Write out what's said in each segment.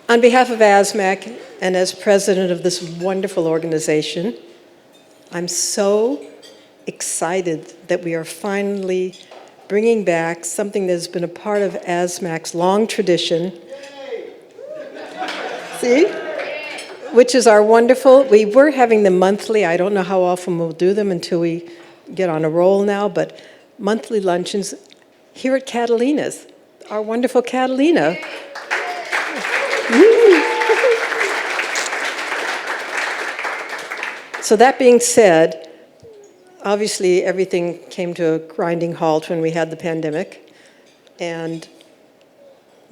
On behalf of ASMAC and as president of this wonderful organization, I'm so excited that we are finally bringing back something that has been a part of ASMAC's long tradition. See? Which is our wonderful, we were having them monthly. I don't know how often we'll do them until we get on a roll now, but monthly luncheons here at Catalina's, our wonderful Catalina. So that being said, obviously everything came to a grinding halt when we had the pandemic, and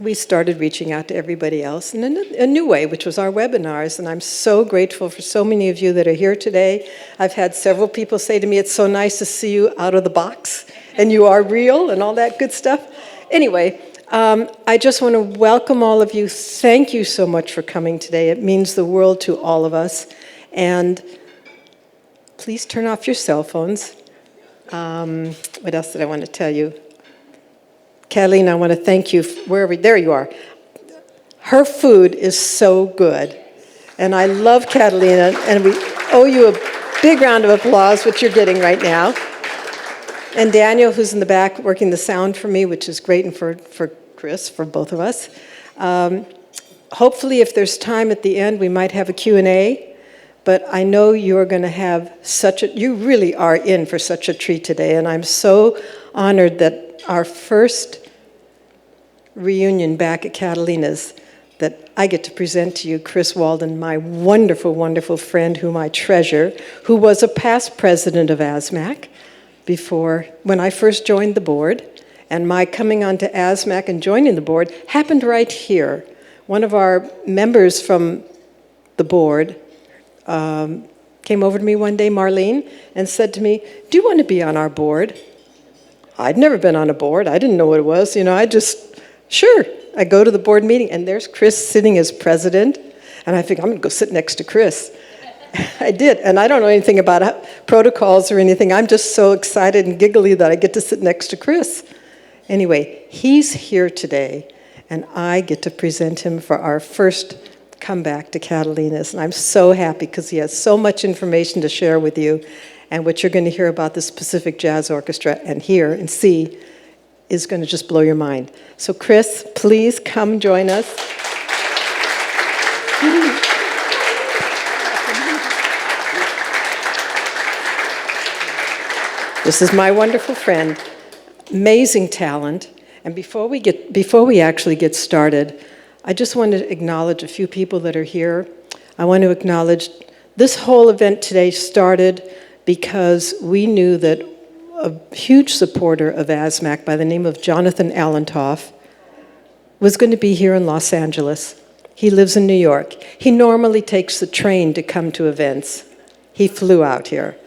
we started reaching out to everybody else in a new way, which was our webinars, and I'm so grateful for so many of you that are here today. I've had several people say to me, it's so nice to see you out of the box, and you are real, and all that good stuff. Anyway, I just want to welcome all of you. Thank you so much for coming today. It means the world to all of us, and please turn off your cell phones. What else did I want to tell you? Catalina, I want to thank you, there you are. Her food is so good. And I love Catalina, and we owe you a big round of applause, which you're getting right now. And Daniel, who's in the back working the sound for me, which is great, and for Chris, for both of us. Hopefully, if there's time at the end, we might have a Q&A. But I know you're going to have you really are in for such a treat today. And I'm so honored that our first reunion back at Catalina's, that I get to present to you Chris Walden, my wonderful, wonderful friend whom I treasure, who was a past president of ASMAC when I first joined the board. And my coming onto ASMAC and joining the board happened right here. One of our members from the board came over to me one day, Marlene, and said to me, do you want to be on our board? I'd never been on a board. I didn't know what it was. Sure. I go to the board meeting, and there's Chris sitting as president, and I think, I'm going to go sit next to Chris. I did, and I don't know anything about protocols or anything. I'm just so excited and giggly that I get to sit next to Chris. Anyway, he's here today, and I get to present him for our first comeback to Catalina's, and I'm so happy because he has so much information to share with you, and what you're going to hear about this Pacific Jazz Orchestra and hear and see is going to just blow your mind. So Chris, please come join us. This is my wonderful friend, amazing talent, and before we actually get started, I just want to acknowledge a few people that are here. I want to acknowledge this whole event today started because we knew that a huge supporter of ASMAC by the name of Jonathan Allentoff was going to be here in Los Angeles. He lives in New York. He normally takes the train to come to events. He flew out here.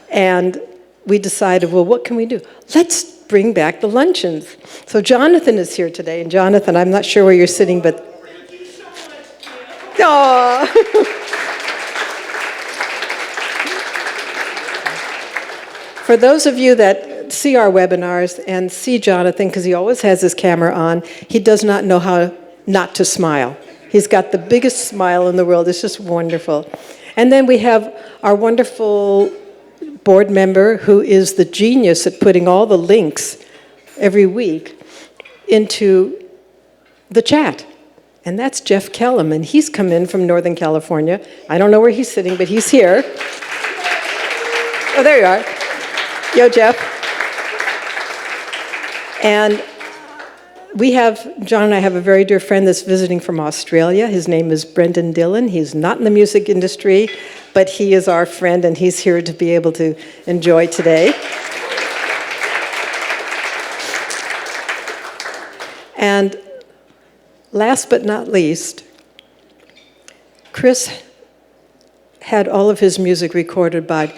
And we decided, well, what can we do? Let's bring back the luncheons. So Jonathan is here today. And Jonathan, I'm not sure where you're sitting, but... Aww. For those of you that see our webinars and see Jonathan, because he always has his camera on, he does not know how not to smile. He's got the biggest smile in the world. It's just wonderful. And then we have our wonderful board member who is the genius at putting all the links every week into the chat. And that's Jeff Kellum, and he's come in from Northern California. I don't know where he's sitting, but he's here. Oh, there you are. Yo, Jeff. And John and I have a very dear friend that's visiting from Australia. His name is Brendan Dillon. He's not in the music industry, but he is our friend, and he's here to be able to enjoy today. And last but not least, Chris had all of his music recorded by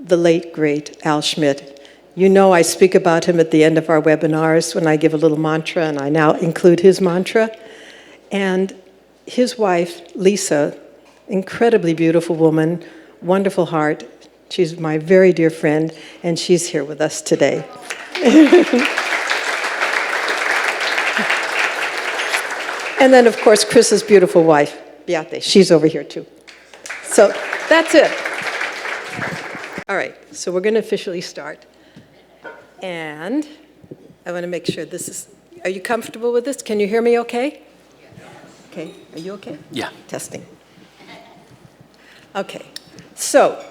the late, great Al Schmidt. You know I speak about him at the end of our webinars when I give a little mantra, and I now include his mantra. And his wife, Lisa, incredibly beautiful woman, wonderful heart. She's my very dear friend, and she's here with us today. And then, of course, Chris's beautiful wife, Beate. She's over here, too. So that's it. All right, so we're going to officially start. And I want to make sure this is, are you comfortable with this? Can you hear me okay? Okay, are you okay? Yeah. Testing. Okay, so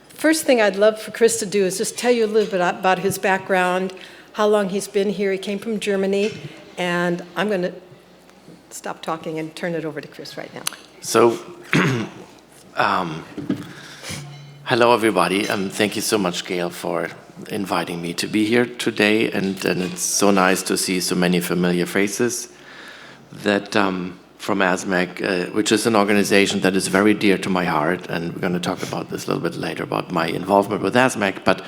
first thing I'd love for Chris to do is just tell you a little bit about his background, how long he's been here. He came from Germany, and I'm going to stop talking and turn it over to Chris right now. So, hello everybody. Thank you so much, Gayle, for inviting me to be here today, and it's so nice to see so many familiar faces that from ASMAC, which is an organization that is very dear to my heart, and we're going to talk about this a little bit later about my involvement with ASMAC, but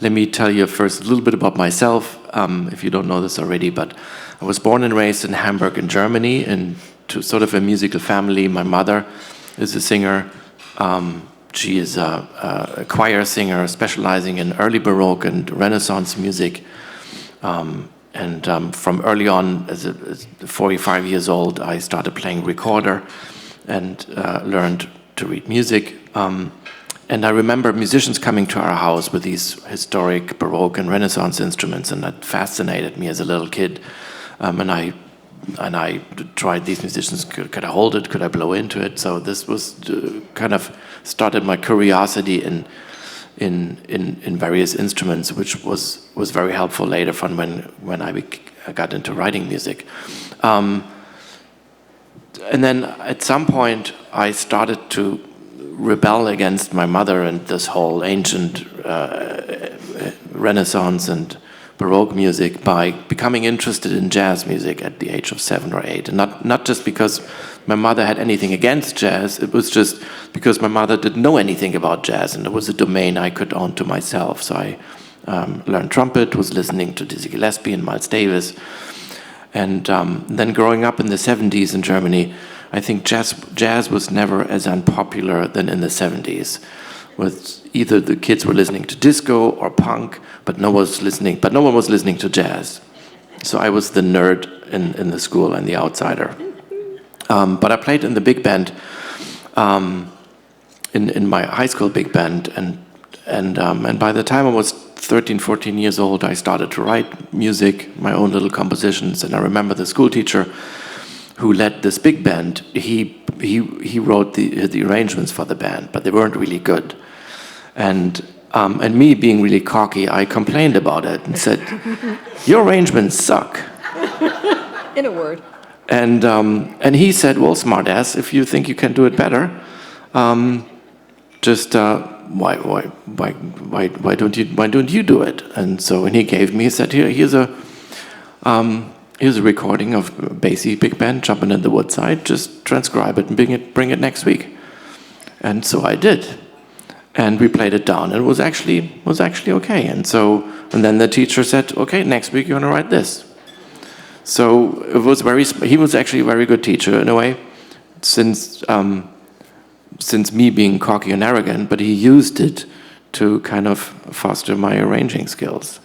let me tell you first a little bit about myself, if you don't know this already, but I was born and raised in Hamburg in Germany, into sort of a musical family. My mother is a singer. She is a choir singer specializing in early Baroque and Renaissance music. From early on, as 45 years old, I started playing recorder and learned to read music. And I remember musicians coming to our house with these historic Baroque and Renaissance instruments, and that fascinated me as a little kid. And I tried these musicians. Could I hold it? Could I blow into it? So this was kind of started my curiosity in various instruments, which was very helpful later on when I got into writing music. And then at some point I started to rebel against my mother and this whole ancient Renaissance and Baroque music by becoming interested in jazz music at the age of 7 or 8. And not just because my mother had anything against jazz, it was just because my mother didn't know anything about jazz, and it was a domain I could own to myself. So I learned trumpet, was listening to Dizzy Gillespie and Miles Davis. And then growing up in the 70s in Germany, I think jazz was never as unpopular than in the 70s. With either the kids were listening to disco or punk, but no one was listening to jazz. So I was the nerd in the school and the outsider. But I played in the big band, in my high school big band, and by the time I was 13, 14 years old, I started to write music, my own little compositions. And I remember the school teacher who led this big band. He wrote the arrangements for the band, but they weren't really good. And me being really cocky, I complained about it and said, "Your arrangements suck." In a word. And he said, "Well, smartass, if you think you can do it better, just why don't you do it?" And so when he gave me, he said, "Here's a recording of Basie Big Band jumping in the woodside. Just transcribe it and bring it next week." And so I did, and we played it down, and it was actually okay. And then the teacher said, "Okay, next week you're gonna write this." So it was he was actually a very good teacher in a way, since me being cocky and arrogant, but he used it to kind of foster my arranging skills.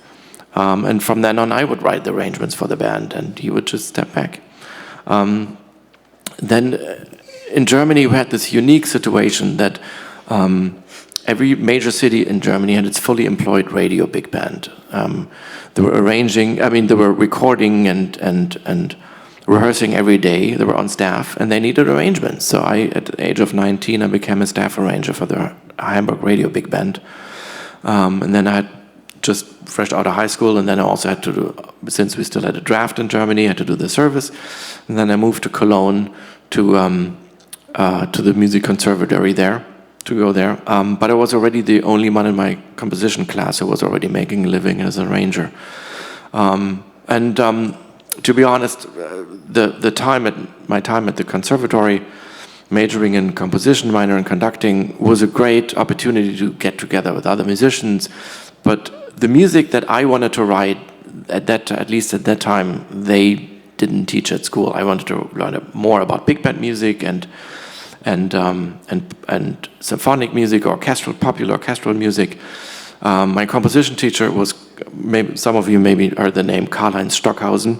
And from then on, I would write the arrangements for the band, and he would just step back. Then in Germany, we had this unique situation that every major city in Germany had its fully employed radio big band. They were recording and rehearsing every day. They were on staff, and they needed arrangements. So at the age of 19, I became a staff arranger for the Hamburg radio big band. And then I had just fresh out of high school, and then I also had to do, since we still had a draft in Germany, I had to do the service. And then I moved to Cologne to the music conservatory there, to go there. But I was already the only one in my composition class who was already making a living as an arranger. To be honest, my time at the conservatory, majoring in composition, minor in conducting, was a great opportunity to get together with other musicians. But the music that I wanted to write, at least at that time, they didn't teach at school. I wanted to learn more about big band music and symphonic music, popular orchestral music. My composition teacher was, maybe some of you maybe heard the name Karl-Heinz Stockhausen.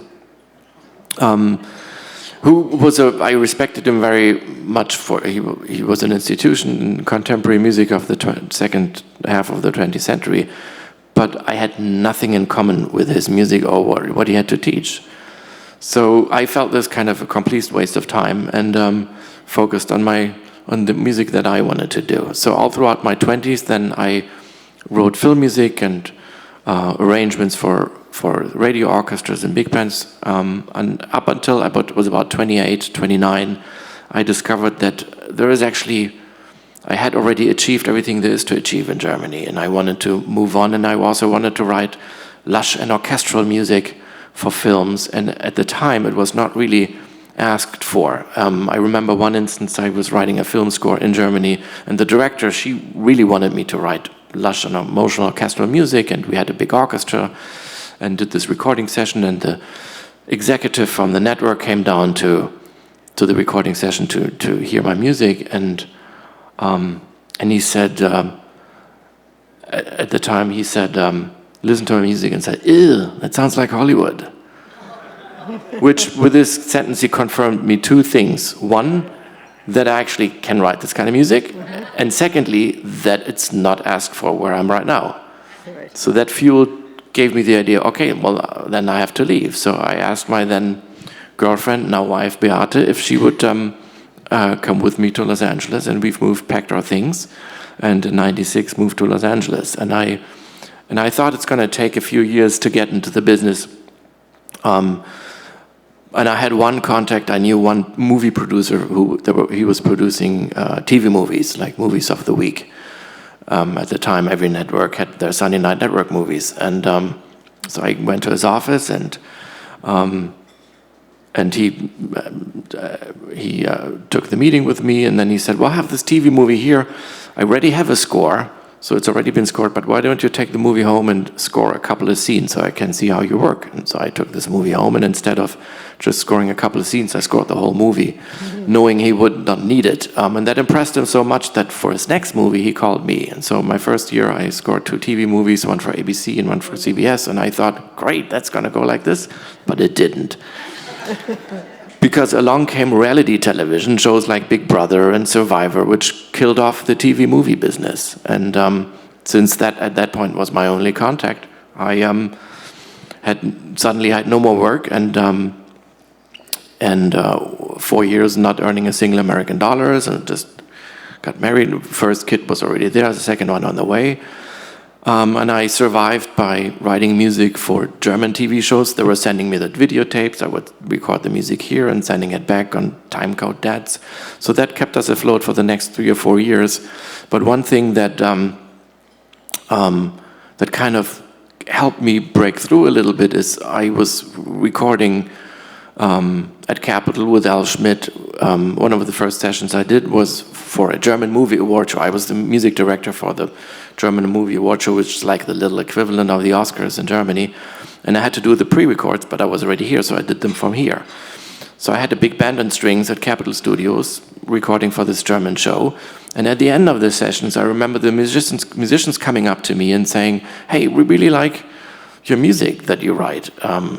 I respected him very much for, he was an institution in contemporary music of the second half of the 20th century, but I had nothing in common with his music or what he had to teach. So I felt this kind of a complete waste of time and focused on the music that I wanted to do. So all throughout my 20s, then I wrote film music and arrangements for radio orchestras and big bands. And up until I was about 28, 29, I discovered that I had already achieved everything there is to achieve in Germany, and I wanted to move on, and I also wanted to write lush and orchestral music for films, and at the time it was not really asked for. I remember one instance I was writing a film score in Germany, and the director, she really wanted me to write lush and emotional orchestral music, and we had a big orchestra and did this recording session, and the executive from the network came down to the recording session to hear my music, and he said, at the time he said, listened to my music and said, "Ew, that sounds like Hollywood." Which, with this sentence, he confirmed me two things. One, that I actually can write this kind of music, and secondly, that it's not asked for where I'm right now. Right. So that fuel gave me the idea, okay, well, then I have to leave. So I asked my then girlfriend, now wife, Beate, if she would come with me to Los Angeles, and we've packed our things, and in '96 moved to Los Angeles. And I thought it's going to take a few years to get into the business. And I had one contact. I knew one movie producer he was producing TV movies, like movies of the week. At the time, every network had their Sunday night network movies, and so I went to his office, and he took the meeting with me, and then he said, "Well, I have this TV movie here. I already have a score, so it's already been scored, but why don't you take the movie home and score a couple of scenes so I can see how you work?" And so I took this movie home, and instead of just scoring a couple of scenes, I scored the whole movie, knowing he would not need it. And that impressed him so much that for his next movie, he called me. And so my first year, I scored 2 TV movies, one for ABC and one for CBS, and I thought, great, that's going to go like this, but it didn't. Because along came reality television, shows like Big Brother and Survivor, which killed off the TV movie business. And since that, at that point, was my only contact, I suddenly had no more work, and 4 years not earning a single American dollars, and just got married. The first kid was already there, the second one on the way. And I survived by writing music for German TV shows. They were sending me the videotapes. I would record the music here and sending it back on timecode DATs. So that kept us afloat for the next 3 or 4 years. But one thing that that kind of helped me break through a little bit is I was recording at Capitol with Al Schmidt. One of the first sessions I did was for a German movie award show. I was the music director for the German movie award show, which is like the little equivalent of the Oscars in Germany. And I had to do the pre-records, but I was already here, so I did them from here. So I had a big band on strings at Capitol Studios recording for this German show. And at the end of the sessions, I remember the musicians coming up to me and saying, "Hey, we really like your music that you write.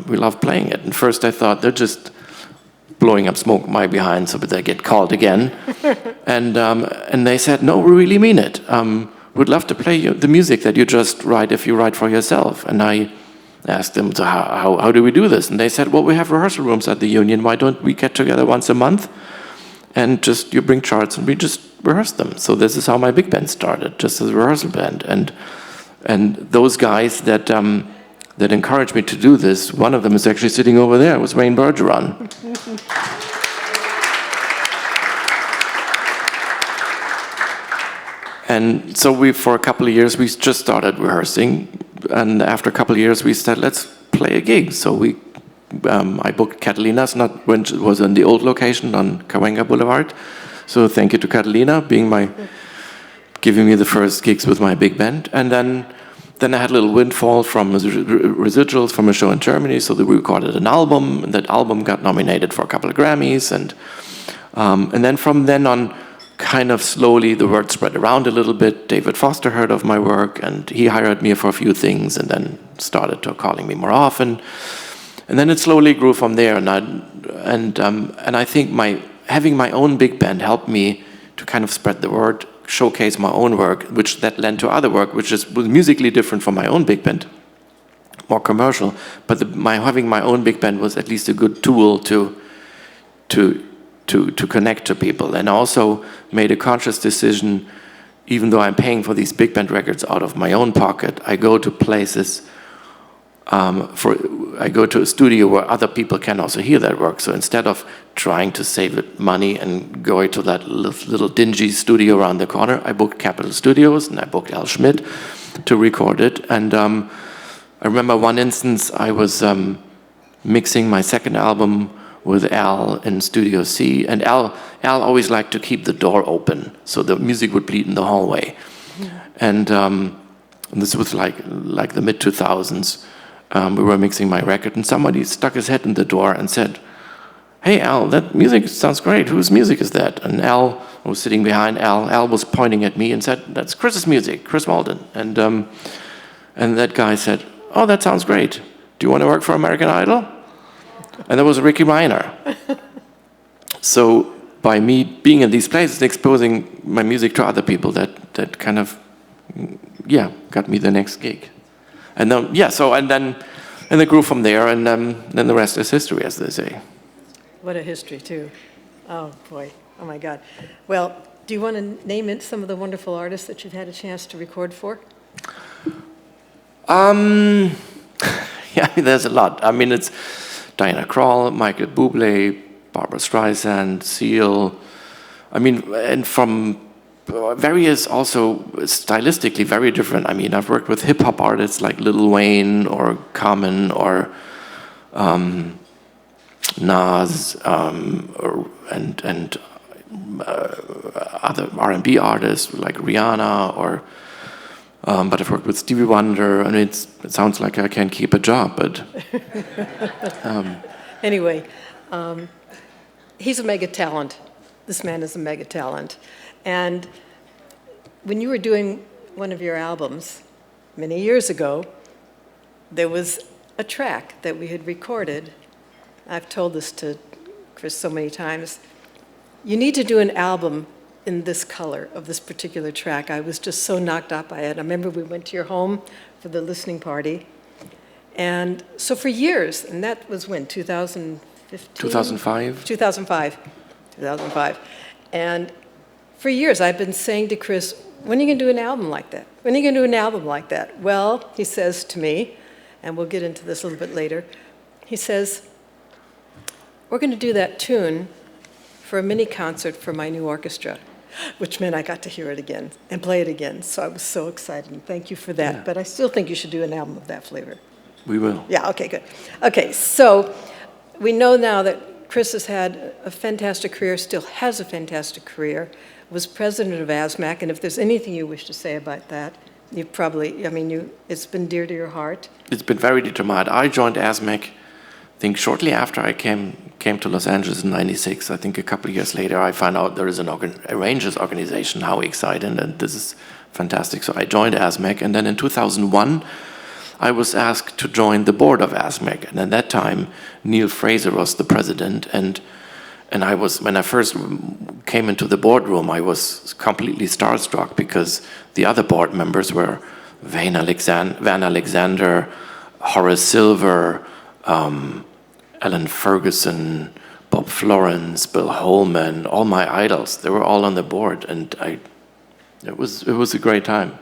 We love playing it." And first I thought they're just blowing up smoke my behind so that they get called again. And they said, "No, we really mean it. We'd love to play the music that you just write if you write for yourself." And I asked them, "So how do we do this?" And they said, "Well, we have rehearsal rooms at the Union. Why don't we get together once a month and just you bring charts and we just rehearse them?" So this is how my big band started, just as a rehearsal band. And those guys that encouraged me to do this, one of them is actually sitting over there. It was Wayne Bergeron. And so for a couple of years, we just started rehearsing. And after a couple of years, we said, let's play a gig. So I booked Catalina's, not when it was on the old location on Cahuenga Boulevard. So thank you to Catalina giving me the first gigs with my big band. And then I had a little windfall from residuals from a show in Germany, so we recorded an album, and that album got nominated for a couple of Grammys, and then from then on, kind of slowly the word spread around a little bit. David Foster heard of my work, and he hired me for a few things, and then started calling me more often. And then it slowly grew from there, and I think having my own big band helped me to kind of spread the word, showcase my own work, which that led to other work, which was musically different from my own big band, more commercial. But having my own big band was at least a good tool to connect to people, and also made a conscious decision. Even though I'm paying for these big band records out of my own pocket, I go to places. I go to a studio where other people can also hear that work. So instead of trying to save money and going to that little dingy studio around the corner, I booked Capitol Studios and I booked Al Schmidt to record it. And I remember one instance, I was mixing my second album with Al in Studio C, and Al always liked to keep the door open so the music would bleed in the hallway. And this was like the mid-2000s. We were mixing my record, and somebody stuck his head in the door and said, "Hey, Al, that music sounds great. Whose music is that?" And Al was sitting behind Al. Al was pointing at me and said, "That's Chris's music, Chris Walden." And that guy said, "Oh, that sounds great. Do you want to work for American Idol?" And that was Ricky Reiner. So by me being in these places, exposing my music to other people, that kind of, got me the next gig. And then it grew from there, and then the rest is history, as they say. What a history, too. Oh, boy. Oh, my God. Well, do you want to name some of the wonderful artists that you've had a chance to record for? There's a lot. I mean, it's Diana Krall, Michael Bublé, Barbra Streisand, Seal. I mean, and from various, also stylistically very different. I mean, I've worked with hip-hop artists like Lil Wayne or Common or Nas and other R&B artists like Rihanna but I've worked with Stevie Wonder. I mean, it sounds like I can't keep a job, but anyway, he's a mega talent. This man is a mega talent. And when you were doing one of your albums many years ago, there was a track that we had recorded. I've told this to Chris so many times. You need to do an album in this color of this particular track. I was just so knocked out by it. I remember we went to your home for the listening party. And so for years, and that was when, 2015? 2005. 2005. And for years, I've been saying to Chris, when are you going to do an album like that? When are you going to do an album like that? Well, he says to me, and we'll get into this a little bit later, he says, we're going to do that tune for a mini concert for my new orchestra, which meant I got to hear it again and play it again. So I was so excited, and thank you for that. Yeah. But I still think you should do an album of that flavor. We will. Yeah, okay, good. Okay, so we know now that Chris has had a fantastic career, still has a fantastic career, was president of ASMAC, and if there's anything you wish to say about that, you probably, it's been dear to your heart. It's been very dear to my heart. I joined ASMAC, I think, shortly after I came to Los Angeles in '96. I think a couple of years later, I found out there is a Rangers organization. How exciting, and this is fantastic. So I joined ASMAC, and then in 2001, I was asked to join the board of ASMAC, and at that time, Neil Fraser was the president, and when I first came into the boardroom, I was completely starstruck because the other board members were Van Alexander, Horace Silver, Alan Ferguson, Bob Florence, Bill Holman, all my idols. They were all on the board, and it was a great time.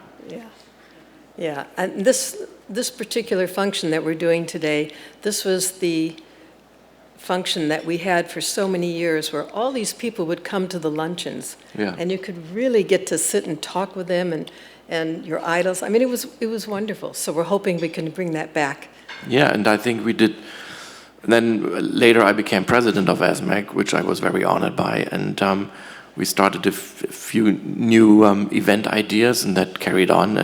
Yeah, and this particular function that we're doing today, this was the function that we had for so many years where all these people would come to the luncheons, and you could really get to sit and talk with them and your idols. I mean, it was wonderful. So we're hoping we can bring that back. Yeah, and I think we did. Then later I became president of ASMAC, which I was very honored by, and we started a few new event ideas, and that carried on.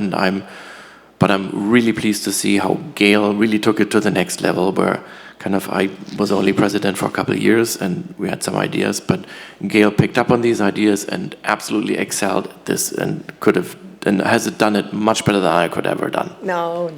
But I'm really pleased to see how Gayle really took it to the next level, where I was only president for a couple of years, and we had some ideas, but Gayle picked up on these ideas and absolutely excelled at this, and could have and has it done it much better than I could ever done. No.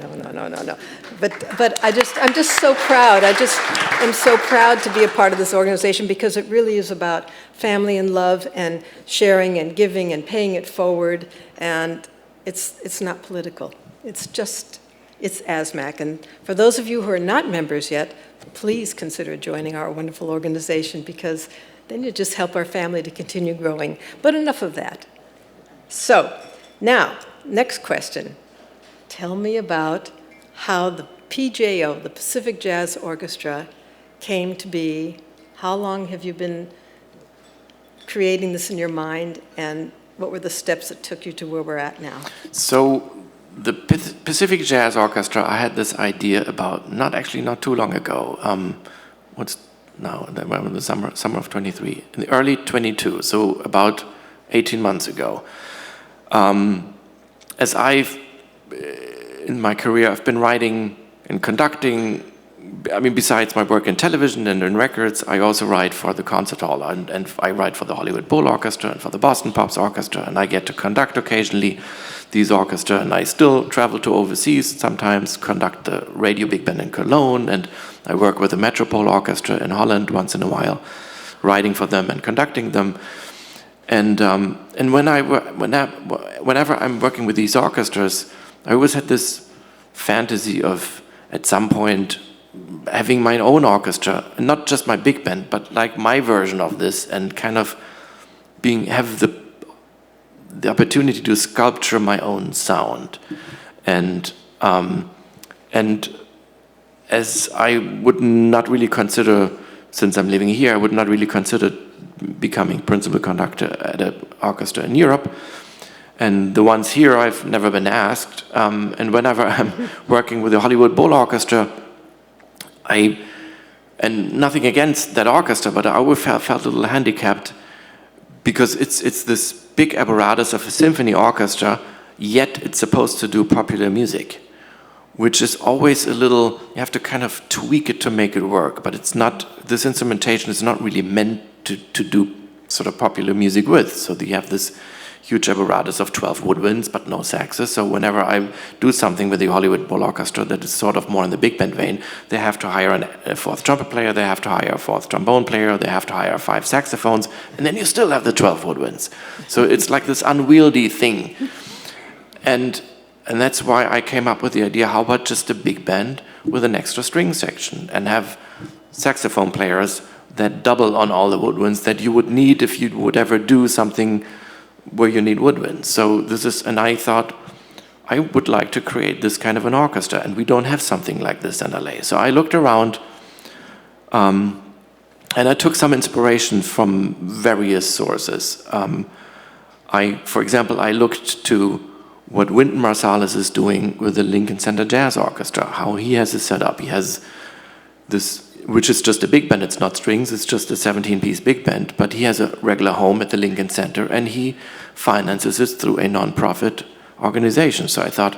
But I'm just so proud. I'm so proud to be a part of this organization because it really is about family and love and sharing and giving and paying it forward. And it's not political. It's ASMAC. And for those of you who are not members yet, please consider joining our wonderful organization because then you just help our family to continue growing. But enough of that. So now, next question. Tell me about how the PJO, the Pacific Jazz Orchestra, came to be. How long have you been creating this in your mind, and what were the steps that took you to where we're at now? So the Pacific Jazz Orchestra, I had this idea about not too long ago. The summer of 23, in the early 22, so about 18 months ago. As in my career, I've been writing and conducting. I mean, besides my work in television and in records, I also write for the concert hall, and I write for the Hollywood Bowl Orchestra and for the Boston Pops Orchestra, and I get to conduct occasionally these orchestra, and I still travel to overseas, sometimes conduct the radio big band in Cologne, and I work with the Metropole Orchestra in Holland once in a while, writing for them and conducting them. And whenever I'm working with these orchestras, I always had this fantasy of, at some point, having my own orchestra, and not just my big band, but like my version of this, and kind of have the opportunity to sculpture my own sound. And as I would not really consider, since I'm living here, I would not really consider becoming principal conductor at an orchestra in Europe. And the ones here, I've never been asked. And whenever I'm working with the Hollywood Bowl Orchestra, and nothing against that orchestra, but I always felt a little handicapped because it's this big apparatus of a symphony orchestra, yet it's supposed to do popular music, which is always a little, you have to kind of tweak it to make it work, but it's not, this instrumentation is not really meant to do sort of popular music with. So you have this huge apparatus of 12 woodwinds, but no saxes. So whenever I do something with the Hollywood Bowl Orchestra that is sort of more in the big band vein, they have to hire a fourth trumpet player, they have to hire a fourth trombone player, they have to hire 5 saxophones, and then you still have the 12 woodwinds. So it's like this unwieldy thing. And that's why I came up with the idea, how about just a big band with an extra string section and have saxophone players that double on all the woodwinds that you would need if you would ever do something where you need woodwinds. So and I thought, I would like to create this kind of an orchestra, and we don't have something like this in LA. So I looked around, and I took some inspiration from various sources. For example, I looked to what Wynton Marsalis is doing with the Lincoln Center Jazz Orchestra, how he has it set up. He has this, which is just a big band, it's not strings, it's just a 17-piece big band, but he has a regular home at the Lincoln Center, and he finances it through a non-profit organization. So I thought,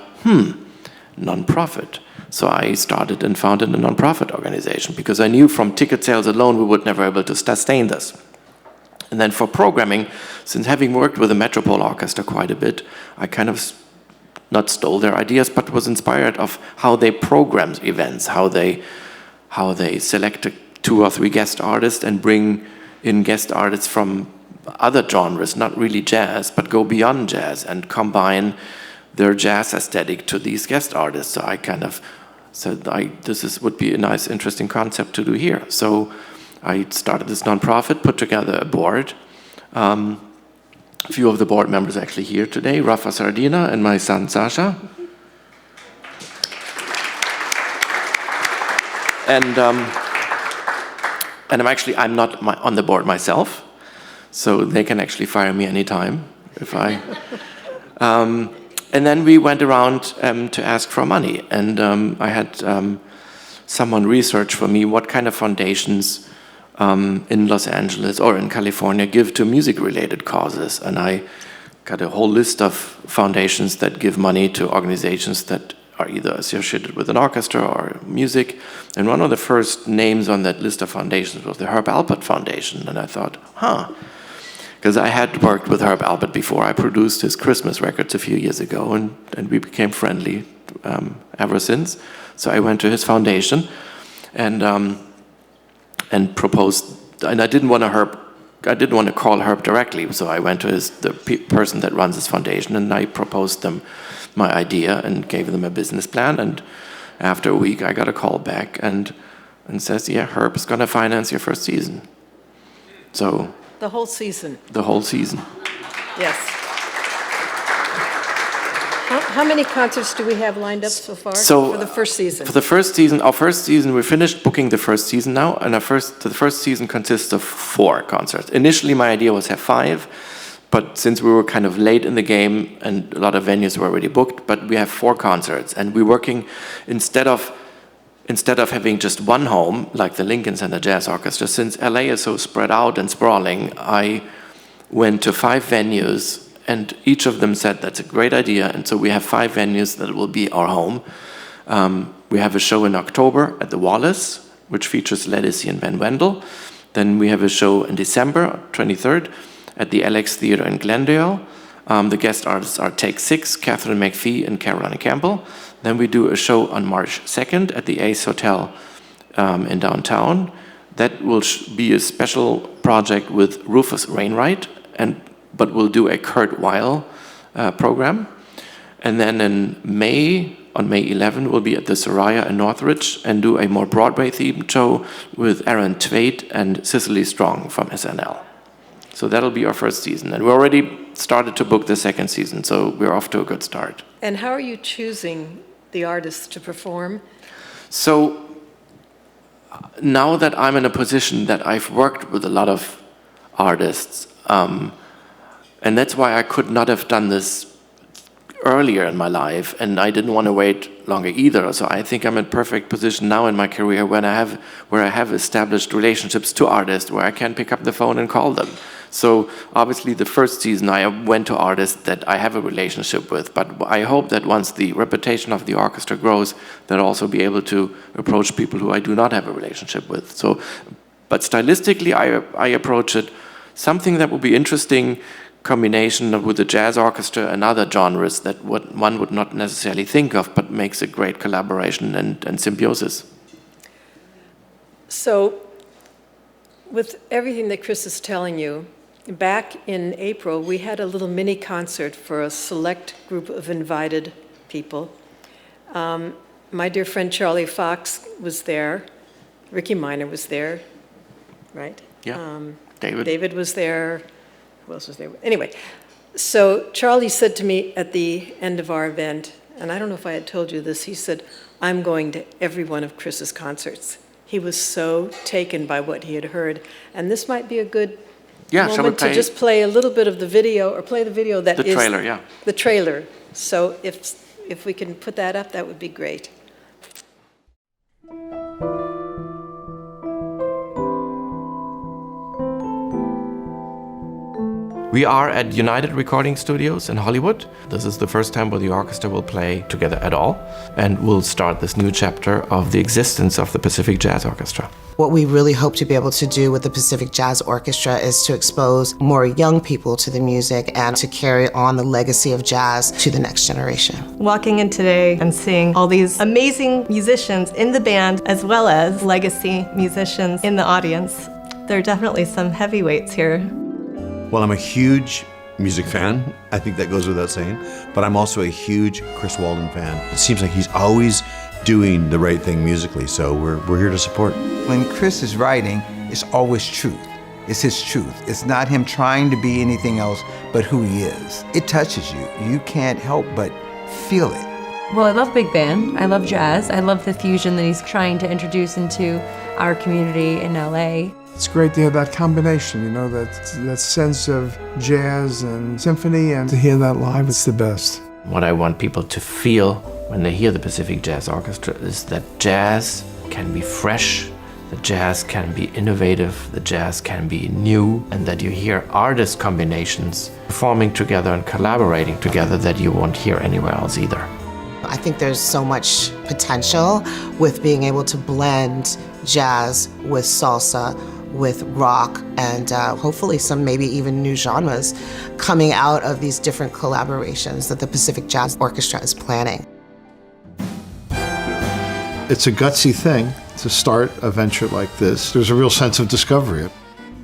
non-profit. So I started and founded a non-profit organization, because I knew from ticket sales alone we would never be able to sustain this. And then for programming, since having worked with the Metropole Orchestra quite a bit, I kind of not stole their ideas, but was inspired of how they program events, how they select 2 or 3 guest artists and bring in guest artists from other genres, not really jazz, but go beyond jazz and combine their jazz aesthetic to these guest artists. So I kind of said, would be a nice, interesting concept to do here. So I started this nonprofit, put together a board. A few of the board members are actually here today, Rafa Sardina and my son Sasha. And I'm not on the board myself, so they can actually fire me anytime if I. And then we went around to ask for money, and I had someone research for me what kind of foundations in Los Angeles or in California give to music-related causes, and I got a whole list of foundations that give money to organizations that are either associated with an orchestra or music. And one of the first names on that list of foundations was the Herb Alpert Foundation. And I thought, because I had worked with Herb Alpert before. I produced his Christmas records a few years ago, and we became friendly ever since. So I went to his foundation and proposed, and I didn't want to call Herb directly, so I went to the person that runs his foundation, and I proposed them my idea and gave them a business plan. And after a week, I got a call back and says, yeah, Herb is going to finance your first season. So The whole season. the whole season. Yes. How many concerts do we have lined up so far for the first season? For the first season, our first season, we finished booking the first season now, and the first season consists of 4 concerts. Initially, my idea was to have 5, but since we were kind of late in the game and a lot of venues were already booked, but we have 4 concerts, and we're working instead of having just one home, like the Lincoln Center Jazz Orchestra. Since LA is so spread out and sprawling, I went to 5 venues, and each of them said that's a great idea, and so we have 5 venues that will be our home. We have a show in October at the Wallace, which features Ledisi and Ben Wendell. Then we have a show in December 23rd at the LX Theater in Glendale. The guest artists are Take 6, Catherine McPhee and Carolina Campbell. Then we do a show on March 2nd at the Ace Hotel in downtown. That will be a special project with Rufus Wainwright, but we'll do a Kurt Weill program. And then in May, on May 11, we'll be at the Soraya in Northridge and do a more Broadway-themed show with Aaron Tveit and Cicely Strong from SNL. So that'll be our first season. And we already started to book the second season, so we're off to a good start. And how are you choosing the artists to perform? So now that I'm in a position that I've worked with a lot of artists, and that's why I could not have done this earlier in my life, and I didn't want to wait longer either. So I think I'm in perfect position now in my career where I have established relationships to artists where I can pick up the phone and call them. So obviously the first season I went to artists that I have a relationship with, but I hope that once the reputation of the orchestra grows, that I'll also be able to approach people who I do not have a relationship with. So, but stylistically I approach it something that will be interesting, combination with the jazz orchestra and other genres that one would not necessarily think of, but makes a great collaboration and symbiosis. So, with everything that Chris is telling you, back in April, we had a little mini concert for a select group of invited people. My dear friend Charlie Fox was there. Ricky Minor was there, right? Yeah, David was there. Who else was there? Anyway, so Charlie said to me at the end of our event, and I don't know if I had told you this, he said, I'm going to every one of Chris's concerts. He was so taken by what he had heard. And this might be a good moment to just play a little bit of the video, or play the video that is... The trailer, yeah. The trailer. So if we can put that up, that would be great. We are at United Recording Studios in Hollywood. This is the first time where the orchestra will play together at all, and we'll start this new chapter of the existence of the Pacific Jazz Orchestra. What we really hope to be able to do with the Pacific Jazz Orchestra is to expose more young people to the music and to carry on the legacy of jazz to the next generation. Walking in today and seeing all these amazing musicians in the band as well as legacy musicians in the audience, there are definitely some heavyweights here. Well, I'm a huge music fan. I think that goes without saying. But I'm also a huge Chris Walden fan. It seems like he's always doing the right thing musically, so we're here to support. When Chris is writing, it's always truth. It's his truth. It's not him trying to be anything else but who he is. It touches you. You can't help but feel it. Well, I love big band. I love jazz. I love the fusion that he's trying to introduce into our community in LA. It's great to hear that combination, you know, that sense of jazz and symphony, and to hear that live, it's the best. What I want people to feel when they hear the Pacific Jazz Orchestra is that jazz can be fresh, the jazz can be innovative, the jazz can be new, and that you hear artist combinations performing together and collaborating together that you won't hear anywhere else either. I think there's so much potential with being able to blend jazz with salsa, with rock and hopefully some maybe even new genres coming out of these different collaborations that the Pacific Jazz Orchestra is planning. It's a gutsy thing to start a venture like this. There's a real sense of discovery.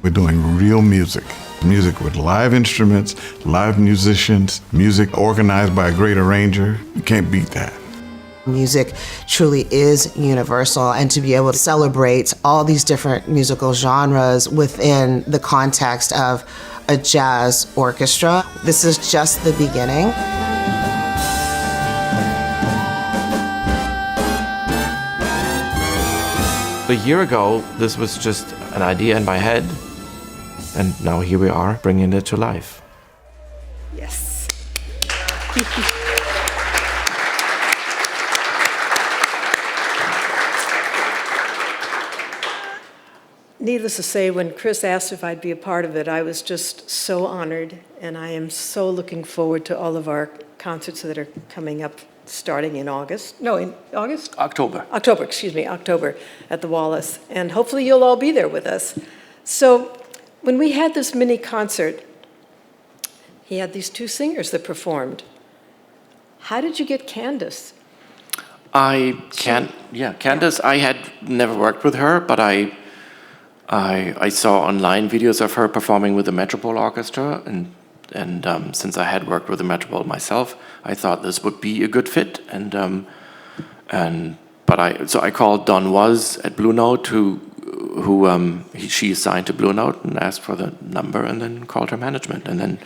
We're doing real music. Music with live instruments, live musicians, music organized by a great arranger. You can't beat that. Music truly is universal, and to be able to celebrate all these different musical genres within the context of a jazz orchestra, this is just the beginning. A year ago, this was just an idea in my head, and now here we are, bringing it to life. Yes. Needless to say, when Chris asked if I'd be a part of it, I was just so honored, and I am so looking forward to all of our concerts that are coming up starting in August. No, in August? October. October at the Wallace. And hopefully you'll all be there with us. So when we had this mini concert, he had these two singers that performed. How did you get Candace? Candace, I had never worked with her, but I saw online videos of her performing with the Metropole Orchestra, and since I had worked with the Metropole myself, I thought this would be a good fit. So I called Don Was at Blue Note, she assigned to Blue Note, and asked for the number, and then called her management, and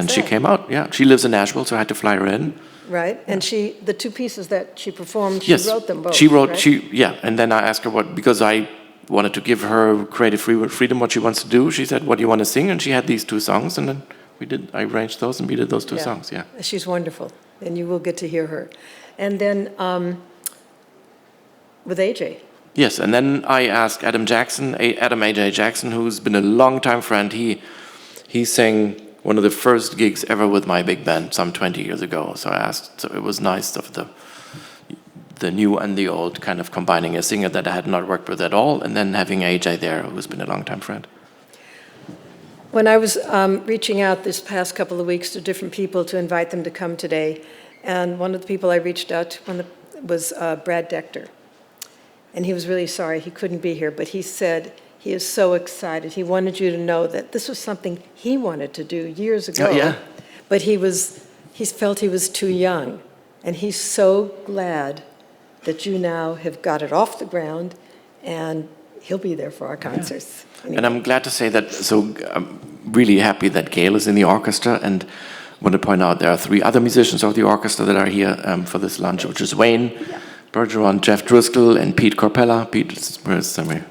she came out. Yeah, she lives in Nashville, so I had to fly her in. Right, and the two pieces that she performed, yes, wrote them both. She wrote, right? and then I asked her because I wanted to give her creative freedom, what she wants to do. She said, "What do you want to sing?" And she had these two songs, and then I arranged those, and we did those two songs. Yeah, she's wonderful, and you will get to hear her. And then with AJ. Yes, and then I asked Adam AJ Jackson, who's been a long-time friend. He sang one of the first gigs ever with my big band some 20 years ago. So I asked. So it was nice of the new and the old, kind of combining a singer that I had not worked with at all, and then having AJ there, who's been a long-time friend. When I was reaching out this past couple of weeks to different people to invite them to come today, and one of the people I reached out to was Brad Decter. And he was really sorry he couldn't be here, but he said he is so excited. He wanted you to know that this was something he wanted to do years ago. Oh, yeah. But he felt he was too young. And he's so glad that you now have got it off the ground, and he'll be there for our concerts. Yeah. Anyway. And I'm glad to say that, so I'm really happy that Gayle is in the orchestra, and want to point out there are 3 other musicians of the orchestra that are here for this lunch, which is Wayne Bergeron, Jeff Driscoll, and Pete Corpella. Pete is somewhere.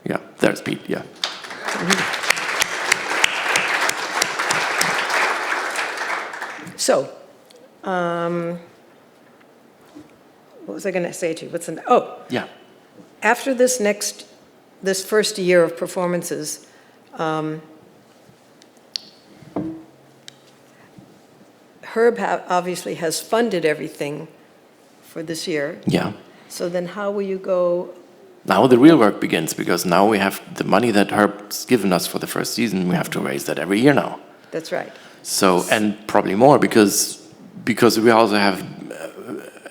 Yeah, there's Pete, yeah. So, what was I going to say to you? After this first year of performances, Herb obviously has funded everything for this year. Yeah. So then how will you go? Now the real work begins, because now we have the money that Herb's given us for the first season. We have to raise that every year now. That's right. So, and probably more, because we also have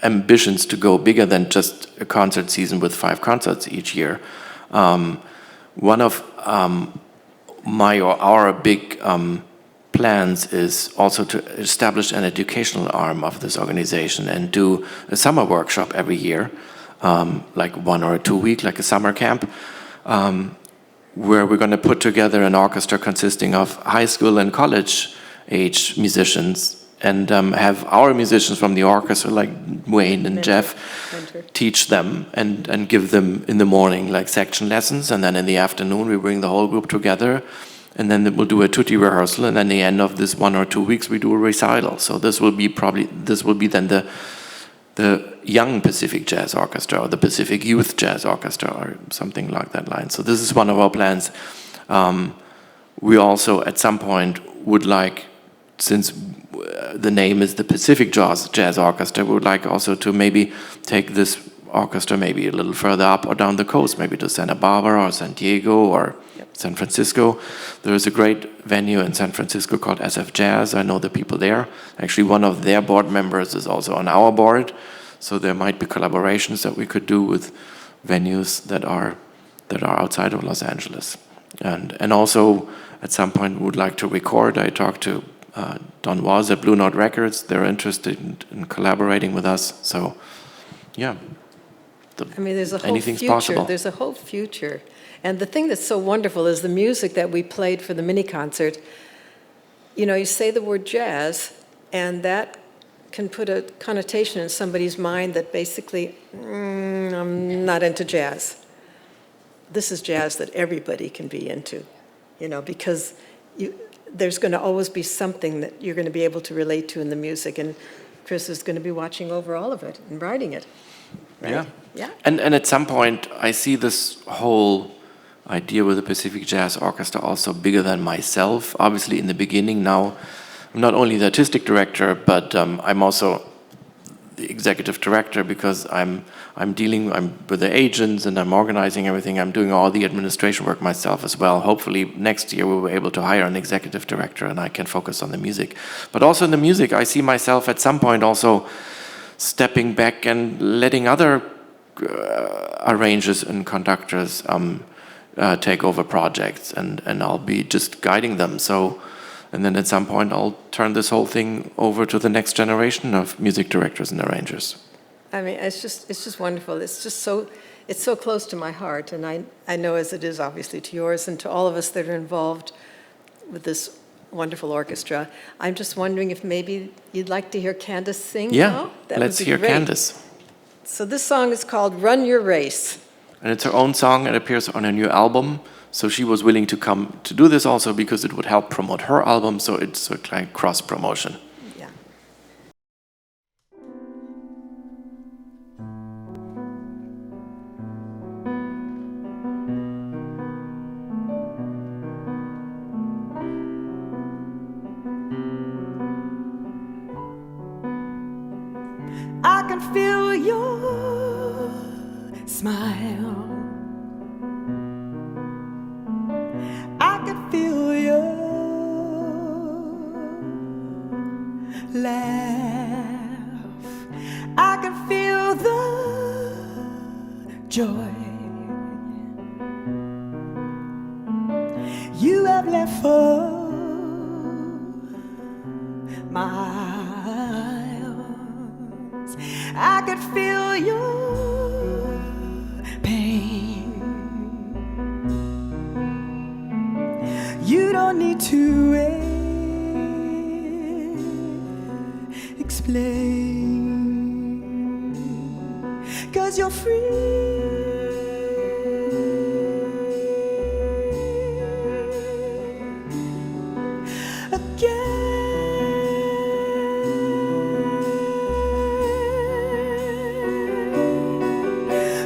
ambitions to go bigger than just a concert season with 5 concerts each year. One of our big plans is also to establish an educational arm of this organization and do a summer workshop every year, like 1 or 2 week, like a summer camp, where we're going to put together an orchestra consisting of high school and college age musicians, and have our musicians from the orchestra, like Wayne and Jeff, teach them and give them in the morning like section lessons, and then in the afternoon we bring the whole group together, and then we'll do a tutti rehearsal, and then at the end of this 1 or 2 weeks we do a recital. So this will be then the young Pacific Jazz Orchestra, or the Pacific Youth Jazz Orchestra, or something like that line. So this is one of our plans. We also at some point would like, since the name is the Pacific Jazz Orchestra, we would like also to maybe take this orchestra maybe a little further up or down the coast, maybe to Santa Barbara or San Diego or San Francisco. There is a great venue in San Francisco called SF Jazz. I know the people there. Actually, one of their board members is also on our board. So there might be collaborations that we could do with venues that are outside of Los Angeles. And also, at some point, we would like to record. I talked to Don Was at Blue Note Records. They're interested in collaborating with us. So, yeah. There's a whole anything's future. possible. There's a whole future. And the thing that's so wonderful is the music that we played for the mini concert. You say the word jazz, and that can put a connotation in somebody's mind that basically, I'm not into jazz. This is jazz that everybody can be into, because there's going to always be something that you're going to be able to relate to in the music, and Chris is going to be watching over all of it and writing it. Right? Yeah. And at some point, I see this whole idea with the Pacific Jazz Orchestra also bigger than myself. Obviously, in the beginning, now I'm not only the artistic director, but I'm also the executive director because I'm with the agents and I'm organizing everything. I'm doing all the administration work myself as well. Hopefully, next year we will be able to hire an executive director and I can focus on the music. But also in the music, I see myself at some point also stepping back and letting other arrangers and conductors take over projects, and I'll be just guiding them. So, and then at some point I'll turn this whole thing over to the next generation of music directors and arrangers. It's just wonderful. It's so close to my heart, and I know as it is obviously to yours and to all of us that are involved with this wonderful orchestra. I'm just wondering if maybe you'd like to hear Candace sing now? That let's would be hear great. Candace. So this song is called Run Your Race. And it's her own song. It appears on a new album. So she was willing to come to do this also because it would help promote her album. So it's a kind of cross promotion. Yeah. I can feel your smile. I can feel your laugh. I can feel the joy you have left for my arms. I can feel your pain. You don't need to explain, 'cause you're free.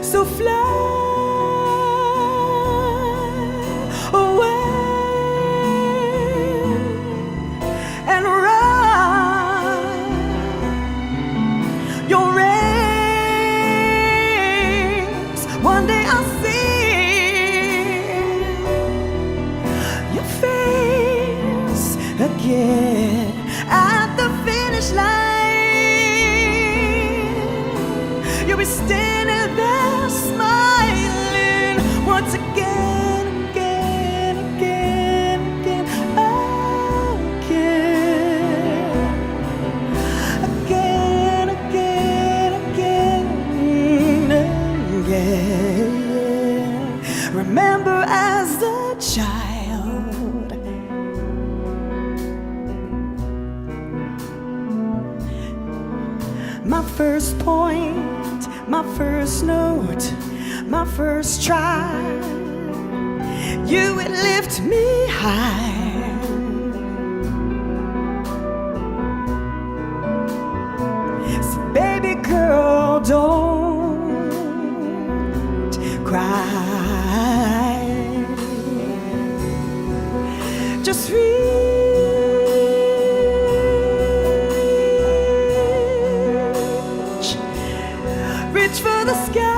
So fly away and run your race. One day I'll see your face again at the finish line. You'll be standing there smiling once again, again, again, again, again, again, again, again. Remember as a child, my first point, my first note, my first try, you would lift me high. So baby girl, don't cry. Just reach for the sky.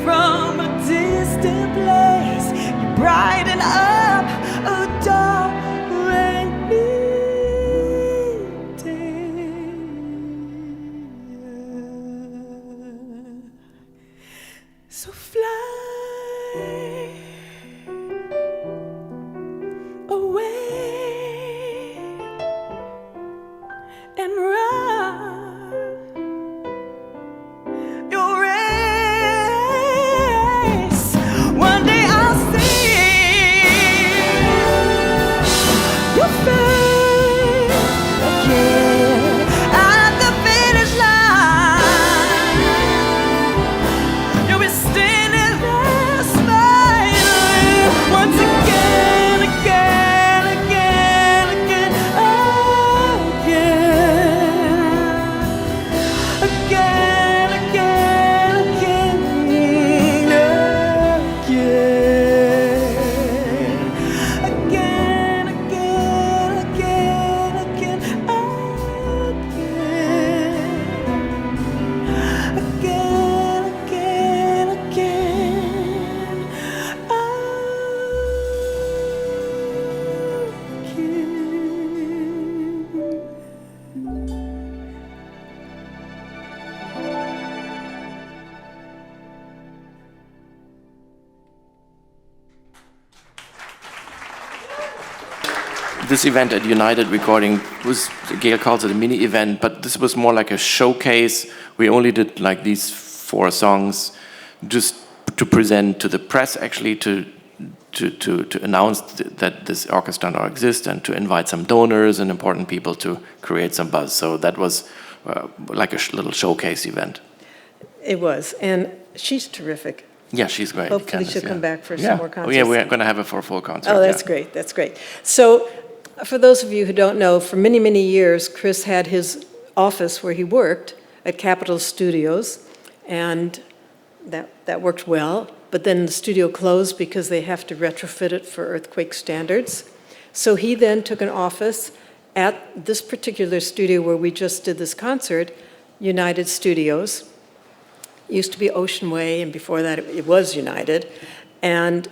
from a distant place. You brighten up a dark rainy day. So fly away and run your race. One day I'll see your face again at the finish line. You'll be standing there smiling once again, again, again, again, again, again, again, again, again, again, again, again, again, again, This event at United Recording was, Gayle calls it a mini event, but this was more like a showcase. We only did like these 4 songs just to present to the press, actually, to announce that this orchestra now exists and to invite some donors and important people to create some buzz. So that was like a little showcase event. It was, and she's terrific. Yeah, she's great. Hopefully Candace, she'll yeah. come back for Yeah. some more concerts. Oh, yeah, we're going to have her for a full concert. Oh, that's yeah. great, that's great. So, for those of you who don't know, for many, many years, Chris had his office where he worked at Capitol Studios, and that worked well. But then the studio closed because they have to retrofit it for earthquake standards. So he then took an office at this particular studio where we just did this concert, United Studios. It used to be Ocean Way, and before that it was United. And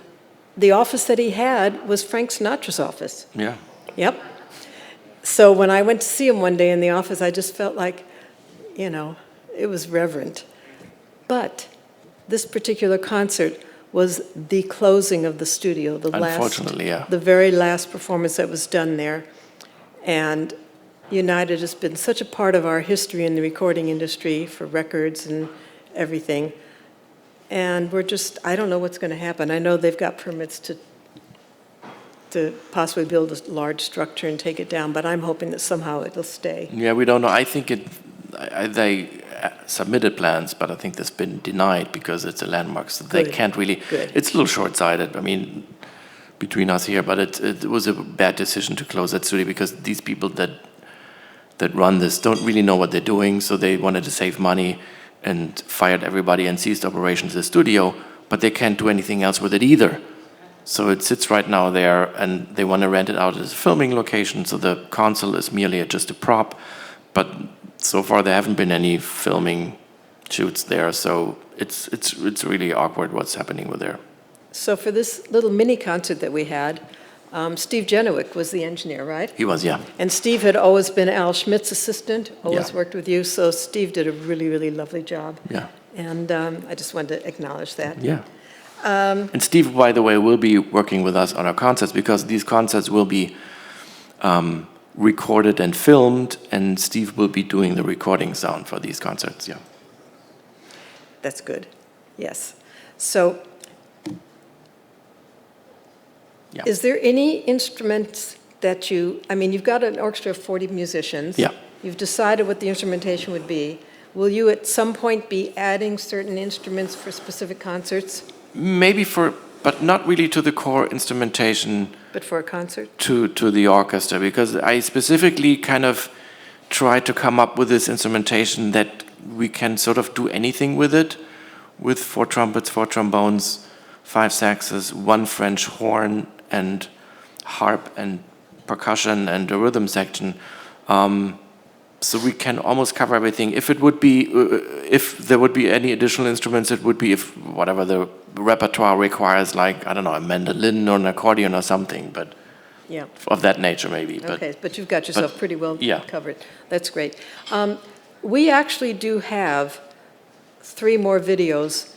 the office that he had was Frank Sinatra's office. Yeah. Yep. So when I went to see him one day in the office, I just felt like, you know, it was reverent. But this particular concert was the closing of the studio, Unfortunately, yeah. the very last performance that was done there. And United has been such a part of our history in the recording industry for records and everything. And we're just, I don't know what's going to happen. I know they've got permits to possibly build a large structure and take it down, but I'm hoping that somehow it'll stay. Yeah, we don't know. I think they submitted plans, but I think that's been denied because it's a landmark, so they can't really. Good. It's a little short-sighted. I mean, between us here, but it was a bad decision to close that studio because these people that run this don't really know what they're doing, so they wanted to save money and fired everybody and ceased operations at the studio, but they can't do anything else with it either. So it sits right now there, and they want to rent it out as a filming location, so the console is merely just a prop, but so far there haven't been any filming shoots there, so it's really awkward what's happening with there. So for this little mini concert that we had, Steve Jenowick was the engineer, right? He was, yeah. And Steve had always been Al Schmidt's assistant, always Yeah. worked with you, so Steve did a really, really lovely job. Yeah. And I just wanted to acknowledge that. Yeah. And Steve, by the way, will be working with us on our concerts because these concerts will be recorded and filmed, and Steve will be doing the recording sound for these concerts, yeah. That's good, yes. So, Yeah. is there any instruments that you've got an orchestra of 40 musicians. Yeah. You've decided what the instrumentation would be. Will you at some point be adding certain instruments for specific concerts? Maybe but not really to the core instrumentation. But for a concert? To the orchestra, because I specifically kind of tried to come up with this instrumentation that we can sort of do anything with it, with 4 trumpets, 4 trombones, 5 saxes, 1 French horn, and harp and percussion and a rhythm section. So we can almost cover everything. If it would be, if there would be any additional instruments, it would be if whatever the repertoire requires, like, I don't know, a mandolin or an accordion or something, but Yeah. of that nature maybe. Okay, but you've got yourself pretty well yeah. covered. That's great. We actually do have 3 more videos.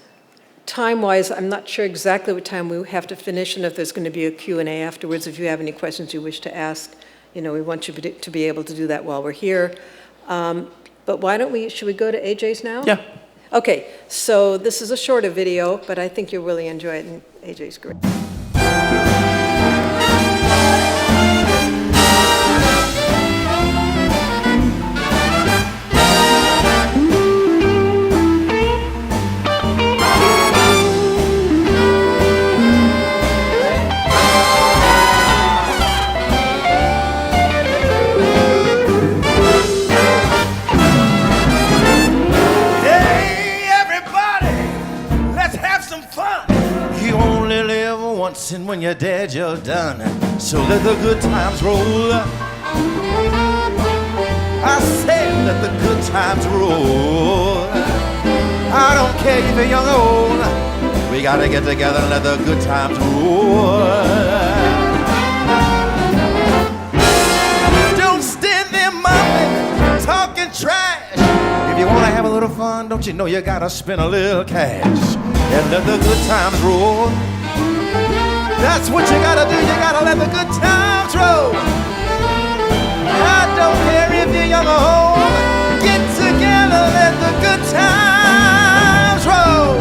Time-wise, I'm not sure exactly what time we have to finish, and if there's going to be a Q&A afterwards. If you have any questions you wish to ask, you know, we want you to be able to do that while we're here. But why don't we, should we go to AJ's now? Yeah. Okay, so this is a shorter video, but I think you'll really enjoy it, and AJ's great. And when you're dead, you're done. So let the good times roll. I said, let the good times roll. I don't care if you're young or old. We gotta get together and let the good times roll. Don't stand there mopping, talking trash. If you wanna have a little fun, don't you know you gotta spend a little cash and let the good times roll. That's what you gotta do, you gotta let the good times roll. I don't care if you're young or old. Get together, let the good times roll.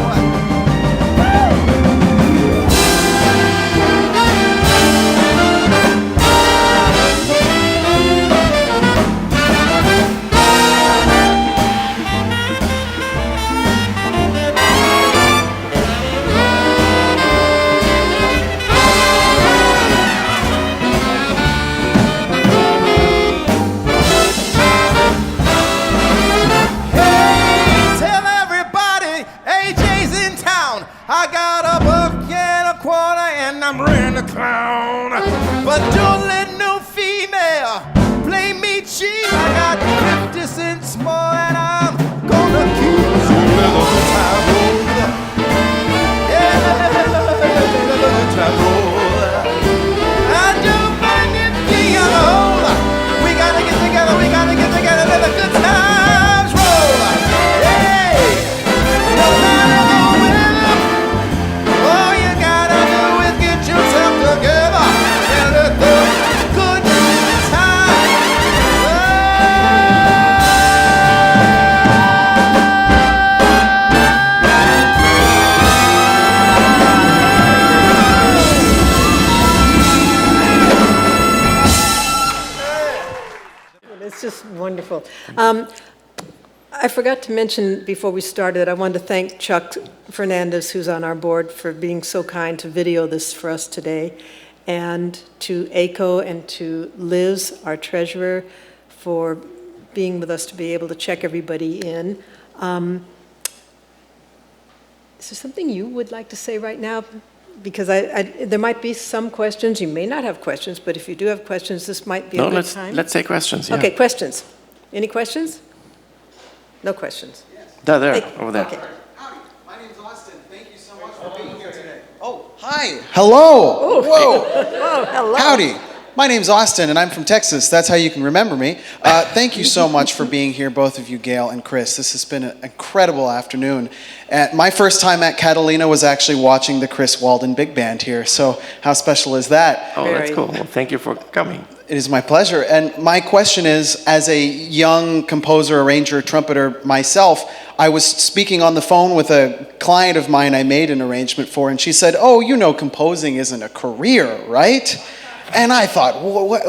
But don't let no female play me cheap. I got 50 cents more and I'm gonna keep so let the good time roll. Yeah, let the good time roll. I don't mind if you're young or old. We gotta get together, let the good times roll. Hey, no matter the weather, all you gotta do is get yourself together. It's just wonderful. I forgot to mention before we started, I wanted to thank Chuck Fernandez, who's on our board, for being so kind to video this for us today, and to Aiko and to Liz, our treasurer, for being with us to be able to check everybody in. Is there something you would like to say right now? Because there might be some questions. You may not have questions, but if you do have questions, this might be a good time. Let's say questions, yeah. Okay, questions. Any questions? No questions. There, over there. Okay. Howdy, my name's Austin. Thank you so much for being here today. Oh, hi. Hello. Oh, whoa. Oh, hello. Howdy. My name's Austin, and I'm from Texas. That's how you can remember me. Thank you so much for being here, both of you, Gayle and Chris. This has been an incredible afternoon. My first time at Catalina was actually watching the Chris Walden Big Band here, so how special is that? Oh, that's cool. Well, thank you for coming. It is my pleasure. And my question is, as a young composer, arranger, trumpeter myself, I was speaking on the phone with a client of mine I made an arrangement for, and she said, oh, you know, composing isn't a career, right? And I thought, what?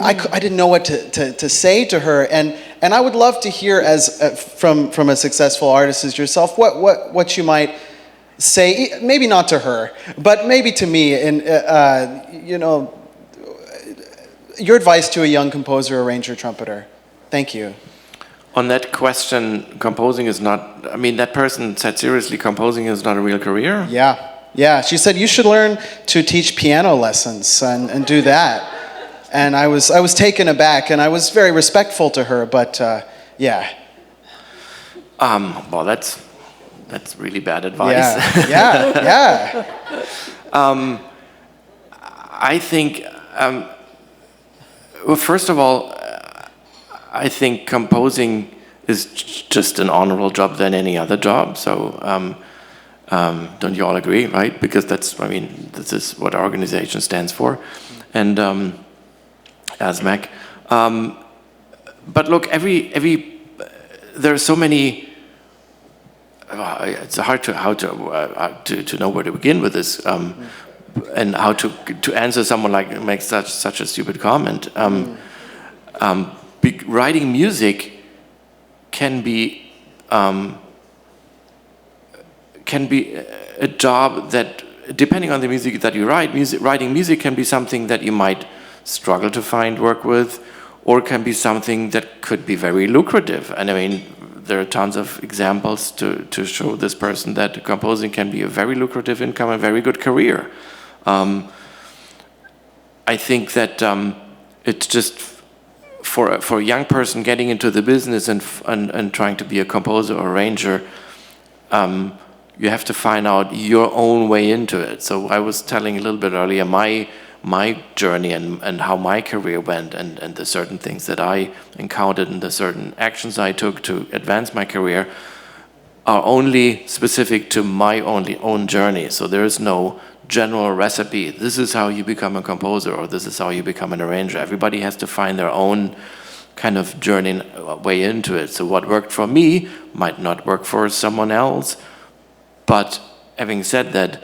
I didn't know what to say to her, and I would love to hear, as from a successful artist as yourself, what you might say, maybe not to her, but maybe to me, and you know, your advice to a young composer, arranger, trumpeter. Thank you. On that question, composing is not, I mean, that person said seriously, composing is not a real career? Yeah. She said you should learn to teach piano lessons and do that. And I was taken aback, and I was very respectful to her, but yeah. Well, that's really bad advice. Yeah. I think, well, first of all, I think composing is just an honorable job than any other job. So, don't you all agree, right? Because this is what our organization stands for, and ASMAC. But look, there are so many. It's hard to know where to begin with this, and how to answer someone like makes such a stupid comment. Writing music can be a job that, depending on the music that you write, writing music can be something that you might struggle to find work with, or can be something that could be very lucrative. And I mean, there are tons of examples to show this person that composing can be a very lucrative income, a very good career. I think that it's just for a young person getting into the business and trying to be a composer or arranger, you have to find out your own way into it. So I was telling a little bit earlier my journey and how my career went, and the certain things that I encountered and the certain actions I took to advance my career are only specific to my own journey. So there is no general recipe. This is how you become a composer, or this is how you become an arranger. Everybody has to find their own kind of journey way into it. So what worked for me might not work for someone else. But having said that,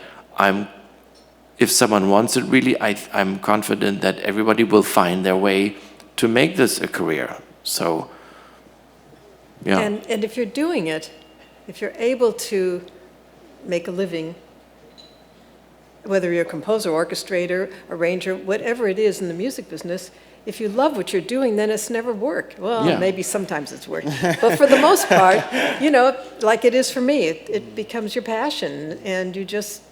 if someone wants it really, I'm confident that everybody will find their way to make this a career. So, yeah. And if you're doing it, if you're able to make a living, whether you're a composer, orchestrator, arranger, whatever it is in the music business, if you love what you're doing, then it's never work. Well, maybe sometimes it's work. But for the most part, like it is for me, it becomes your passion, and you just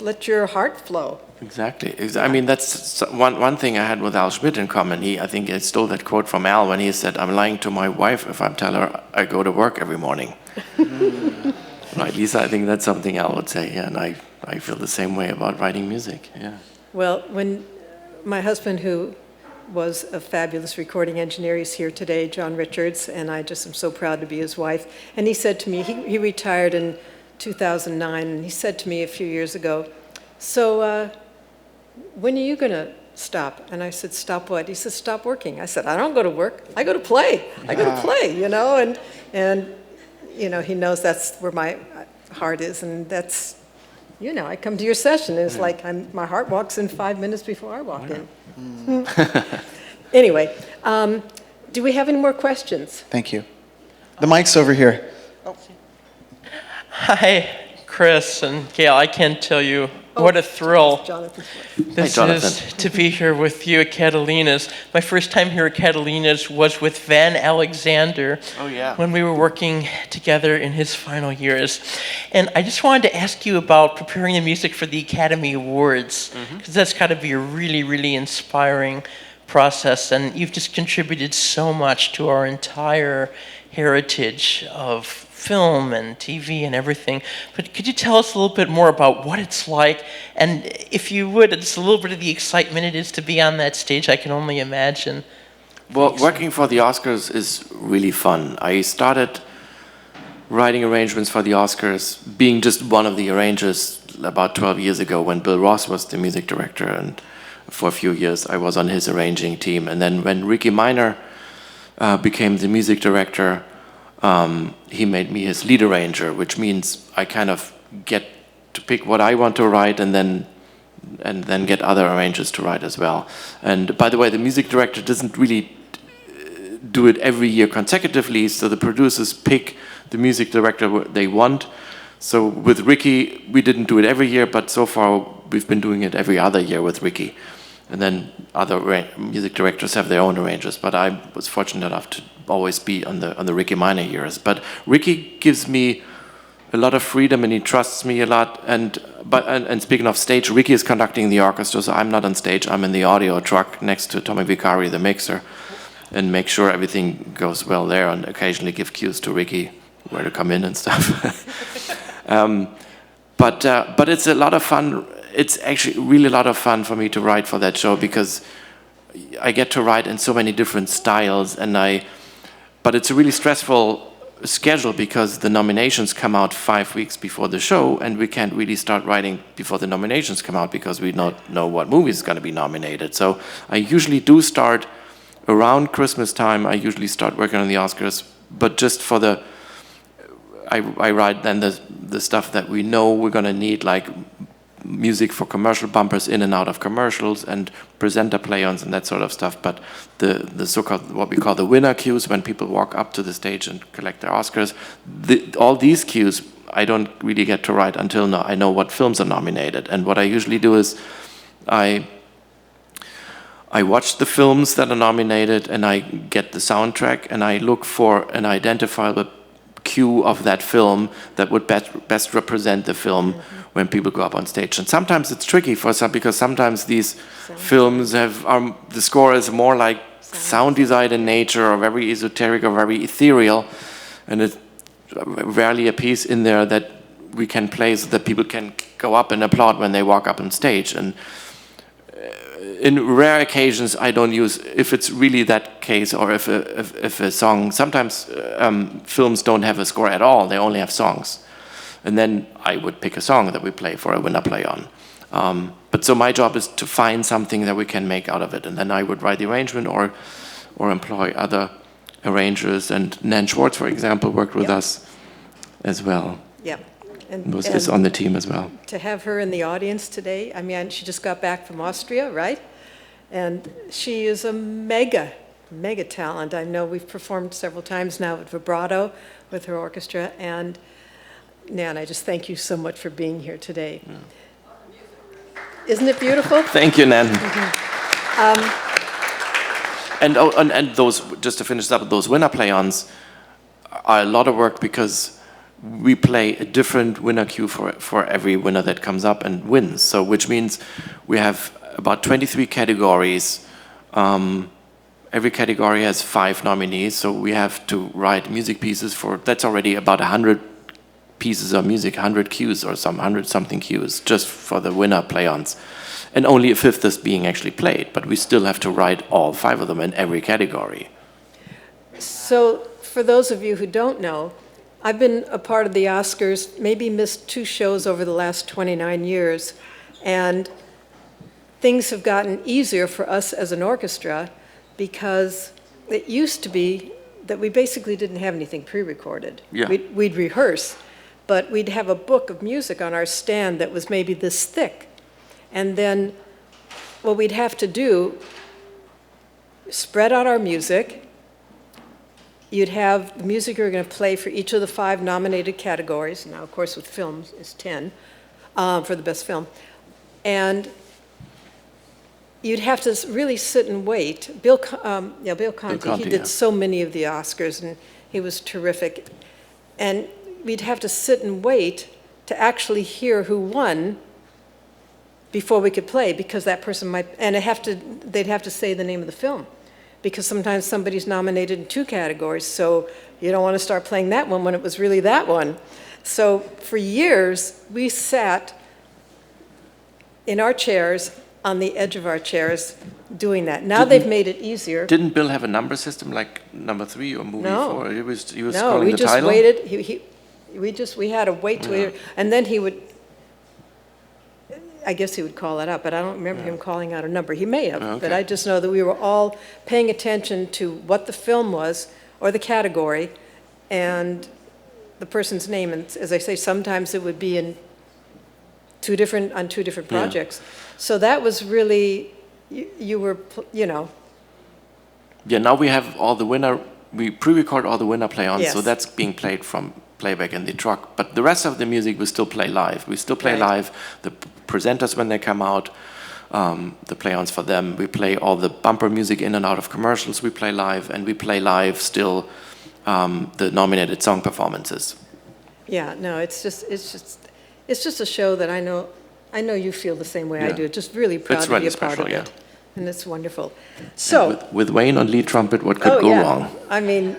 let your heart flow. Exactly. I mean, that's one thing I had with Al Schmidt in common. I think I stole that quote from Al when he said, "I'm lying to my wife if I tell her I go to work every morning." Well, at least I think that's something Al would say, and I feel the same way about writing music. Yeah. Well, when my husband, who was a fabulous recording engineer, he's here today, John Richards, and I just am so proud to be his wife. And he said to me, he retired in 2009, and he said to me a few years ago, "So when are you going to stop?" And I said, "Stop what?" He said, "Stop working." I said, "I don't go to work. I go to play. I go to play, and he knows that's where my heart is, and that's, I come to your session, and it's like my heart walks in 5 minutes before I walk in. Anyway, do we have any more questions? Thank you. The mic's over here. Hi, Chris and Gayle. I can't tell you what a thrill this is to be here with you at Catalina's. My first time here at Catalina's was with Van Alexander. Oh, yeah. When we were working together in his final years. And I just wanted to ask you about preparing the music for the Academy Awards, because that's got to be a really, really inspiring process. And you've just contributed so much to our entire heritage of film and TV and everything. But could you tell us a little bit more about what it's like? And if you would, just a little bit of the excitement it is to be on that stage, I can only imagine. Well, working for the Oscars is really fun. I started writing arrangements for the Oscars, being just one of the arrangers about 12 years ago when Bill Ross was the music director, and for a few years I was on his arranging team. And then when Ricky Minor became the music director, he made me his lead arranger, which means I kind of get to pick what I want to write and then get other arrangers to write as well. And by the way, the music director doesn't really do it every year consecutively, so the producers pick the music director they want. So with Ricky, we didn't do it every year, but so far we've been doing it every other year with Ricky. And then other music directors have their own arrangers, but I was fortunate enough to always be on the Ricky Minor years. But Ricky gives me a lot of freedom, and he trusts me a lot. And speaking of stage, Ricky is conducting the orchestra, so I'm not on stage. I'm in the audio truck next to Tommy Vicari, the mixer, and make sure everything goes well there, and occasionally give cues to Ricky where to come in and stuff. But it's a lot of fun. It's actually really a lot of fun for me to write for that show, because I get to write in so many different styles, but it's a really stressful schedule because the nominations come out 5 weeks before the show, and we can't really start writing before the nominations come out because we don't know what movie is going to be nominated. So I usually do start around Christmas time. I usually start working on the Oscars, but just for I write then the stuff that we know we're going to need, like music for commercial bumpers in and out of commercials, and presenter play-ons and that sort of stuff. But the so-called, what we call the winner cues, when people walk up to the stage and collect their Oscars, all these cues I don't really get to write until I know what films are nominated. And what I usually do is I watch the films that are nominated, and I get the soundtrack, and I look for an identifiable cue of that film that would best represent the film when people go up on stage. And sometimes it's tricky for some, because sometimes these films have the score is more like sound design in nature, or very esoteric, or very ethereal, and it's rarely a piece in there that we can play so that people can go up and applaud when they walk up on stage. And in rare occasions, I don't use, if it's really that case, or if a song, sometimes films don't have a score at all, they only have songs. And then I would pick a song that we play for a winner play on. But so my job is to find something that we can make out of it. And then I would write the arrangement, or employ other arrangers. And Nan Schwartz, for example, worked with us as well. Yeah. Is on the team as well. To have her in the audience today, I mean, she just got back from Austria, right? And she is a mega talent. I know we've performed several times now at Vibrato with her orchestra. And Nan, I just thank you so much for being here today. Yeah. Isn't it beautiful? Thank you, Nan. Mm-hmm. And those, just to finish up, those winner play-ons are a lot of work, because we play a different winner cue for every winner that comes up and wins. So, which means we have about 23 categories. Every category has 5 nominees, so we have to write music pieces that's already about 100 pieces of music, 100 cues or 100 something cues, just for the winner play-ons. And only a fifth is being actually played, but we still have to write all 5 of them in every category. So, for those of you who don't know, I've been a part of the Oscars, maybe missed 2 shows over the last 29 years, and things have gotten easier for us as an orchestra, because it used to be that we basically didn't have anything pre-recorded. Yeah. We'd rehearse, but we'd have a book of music on our stand that was maybe this thick. And then what we'd have to do, spread out our music. You'd have the music you're going to play for each of the 5 nominated categories. Now, of course, with films, it's 10 for the best film. And you'd have to really sit and wait. Bill Conti, he did so many of the Oscars, and he was terrific. And we'd have to sit and wait to actually hear who won before we could play, because that person might, and they'd have to say the name of the film, because sometimes somebody's nominated in 2 categories, so you don't want to start playing that one when it was really that one. So for years, we sat in our chairs, on the edge of our chairs, doing that. Now they've made it easier. Didn't Bill have a number system like number 3 or movie 4? He was no, calling we the just title? waited. We had to wait till Yeah. and then he would, I guess he would call it up, but I don't remember him calling out a number. He may have, Okay. but I just know that we were all paying attention to what the film was, or the category, and the person's name. And as I say, sometimes it would be in 2 different projects. So that was really, you were, you know. Yeah, now we have all the winner, we pre-record all the winner play-ons, Yes. so that's being played from playback in the truck. But the rest of the music we still play live. We still play live. The presenters, when they come out, the play-ons for them. We play all the bumper music in and out of commercials. We play live, and we play live still the nominated song performances. Yeah, no, it's just a show that I know you feel the same way I Yeah. do. Just really proud It's to be really a part special, of yeah. it. And it's wonderful. So, With Wayne on lead trumpet, what could go wrong? I mean,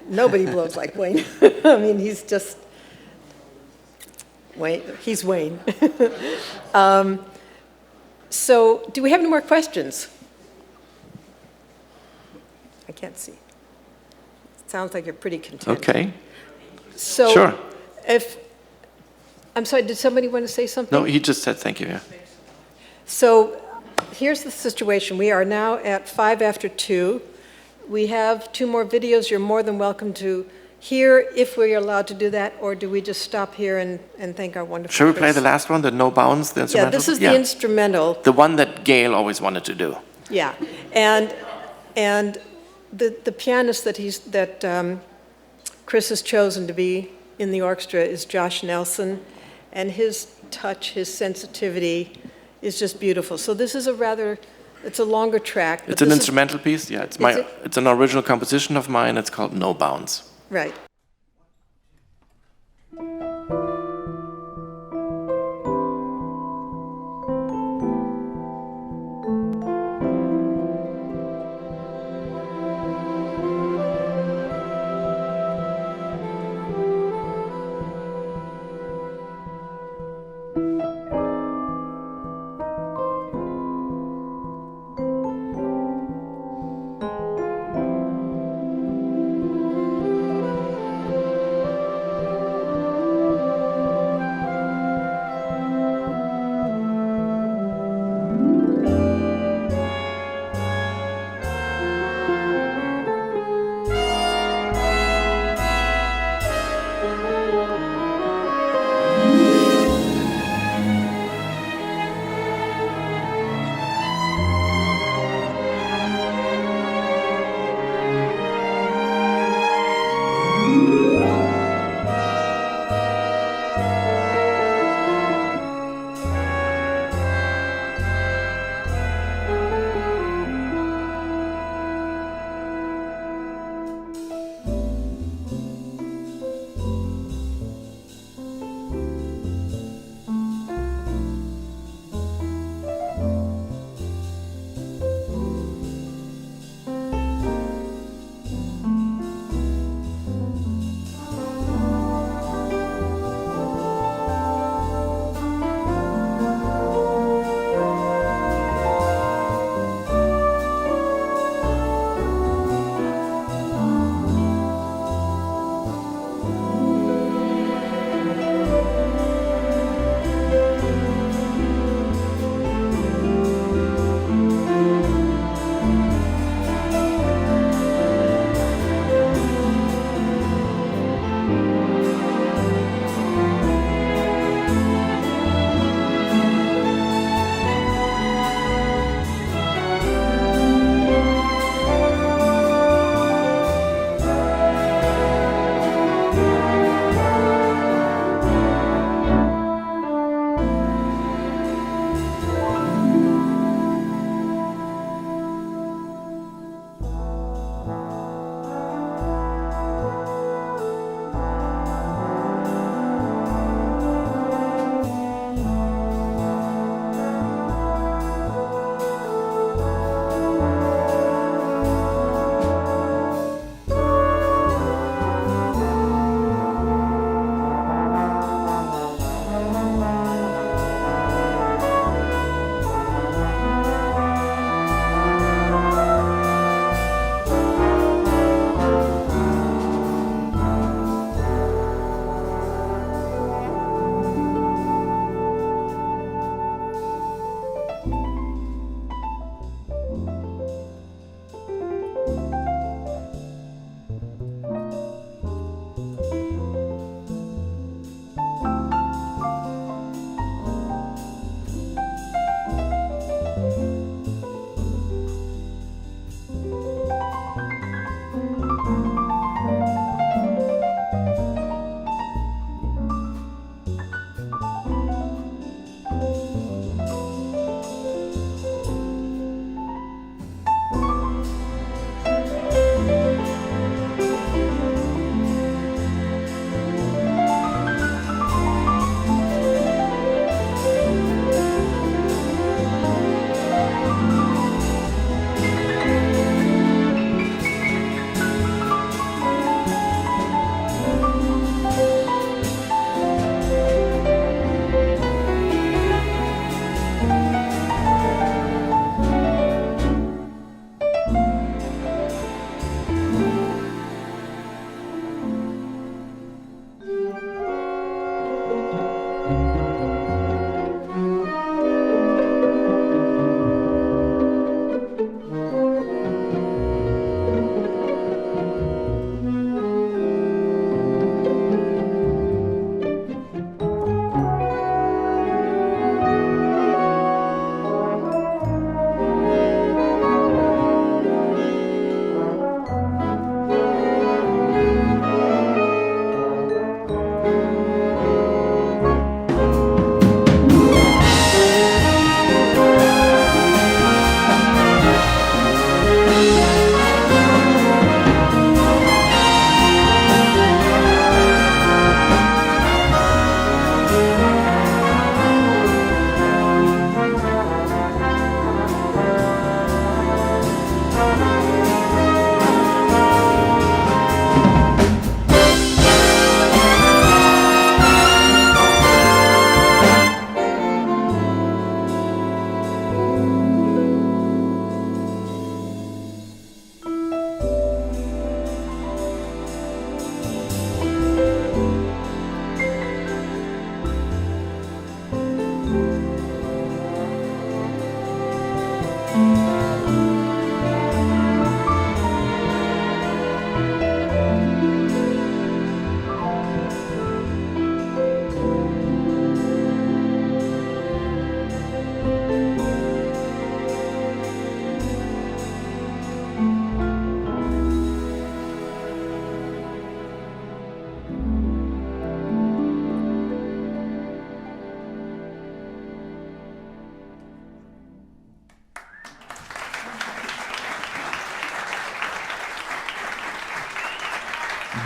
nobody blows like Wayne. I mean, he's just Wayne. He's Wayne. So, do we have any more questions? I can't see. Sounds like you're pretty content. Okay. So, Sure. I'm sorry, did somebody want to say something? No, he just said thank you. Yeah. So here's the situation. We are now at 2:05. We have 2 more videos. You're more than welcome to hear if we're allowed to do that, or do we just stop here and thank our wonderful Shall we play Chris? the last one, the No Bounds, the Yeah, instrumental? this is the instrumental. The one that Gayle always wanted to do. Yeah, and the pianist that Chris has chosen to be in the orchestra is Josh Nelson, and his touch, his sensitivity is just beautiful. So this is it's a longer track. but It's an this is- instrumental piece. Yeah, it? it's an original composition of mine. It's called No Bounds. Right.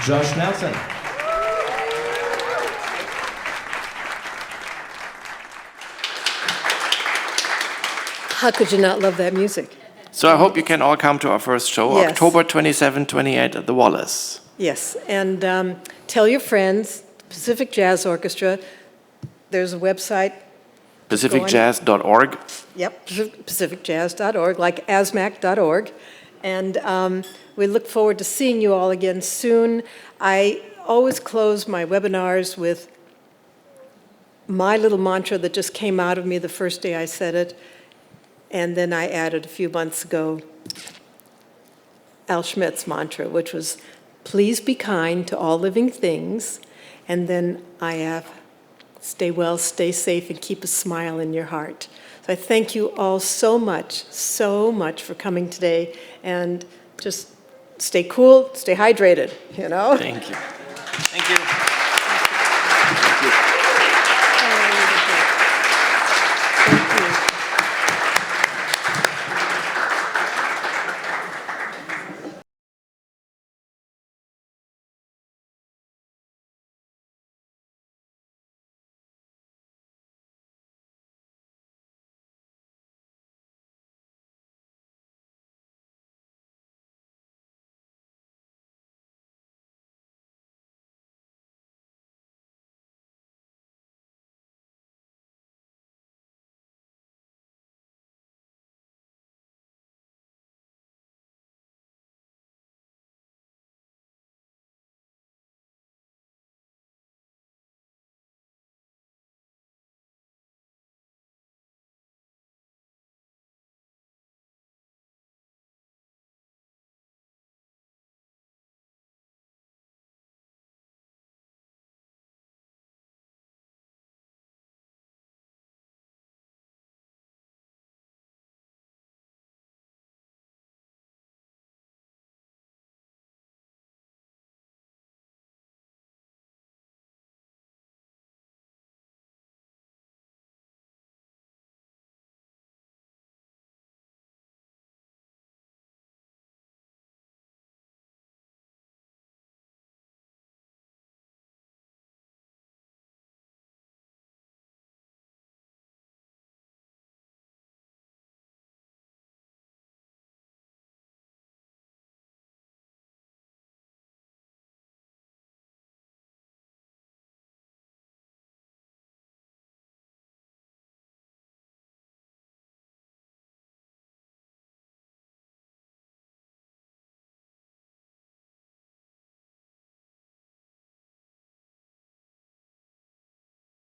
Josh Nelson. How could you not love that music? So I hope you can all come to our first show, Yes. October 27, 28 at the Wallace. Yes, and tell your friends, Pacific Jazz Orchestra, there's a website. PacificJazz.org. Yep, pacificjazz.org, like asmac.org. And we look forward to seeing you all again soon. I always close my webinars with my little mantra that just came out of me the first day I said it. And then I added a few months ago Al Schmidt's mantra, which was, please be kind to all living things. And then I have, stay well, stay safe, and keep a smile in your heart. So I thank you all so much for coming today. And just stay cool, stay hydrated, you know? Thank you. Thank you.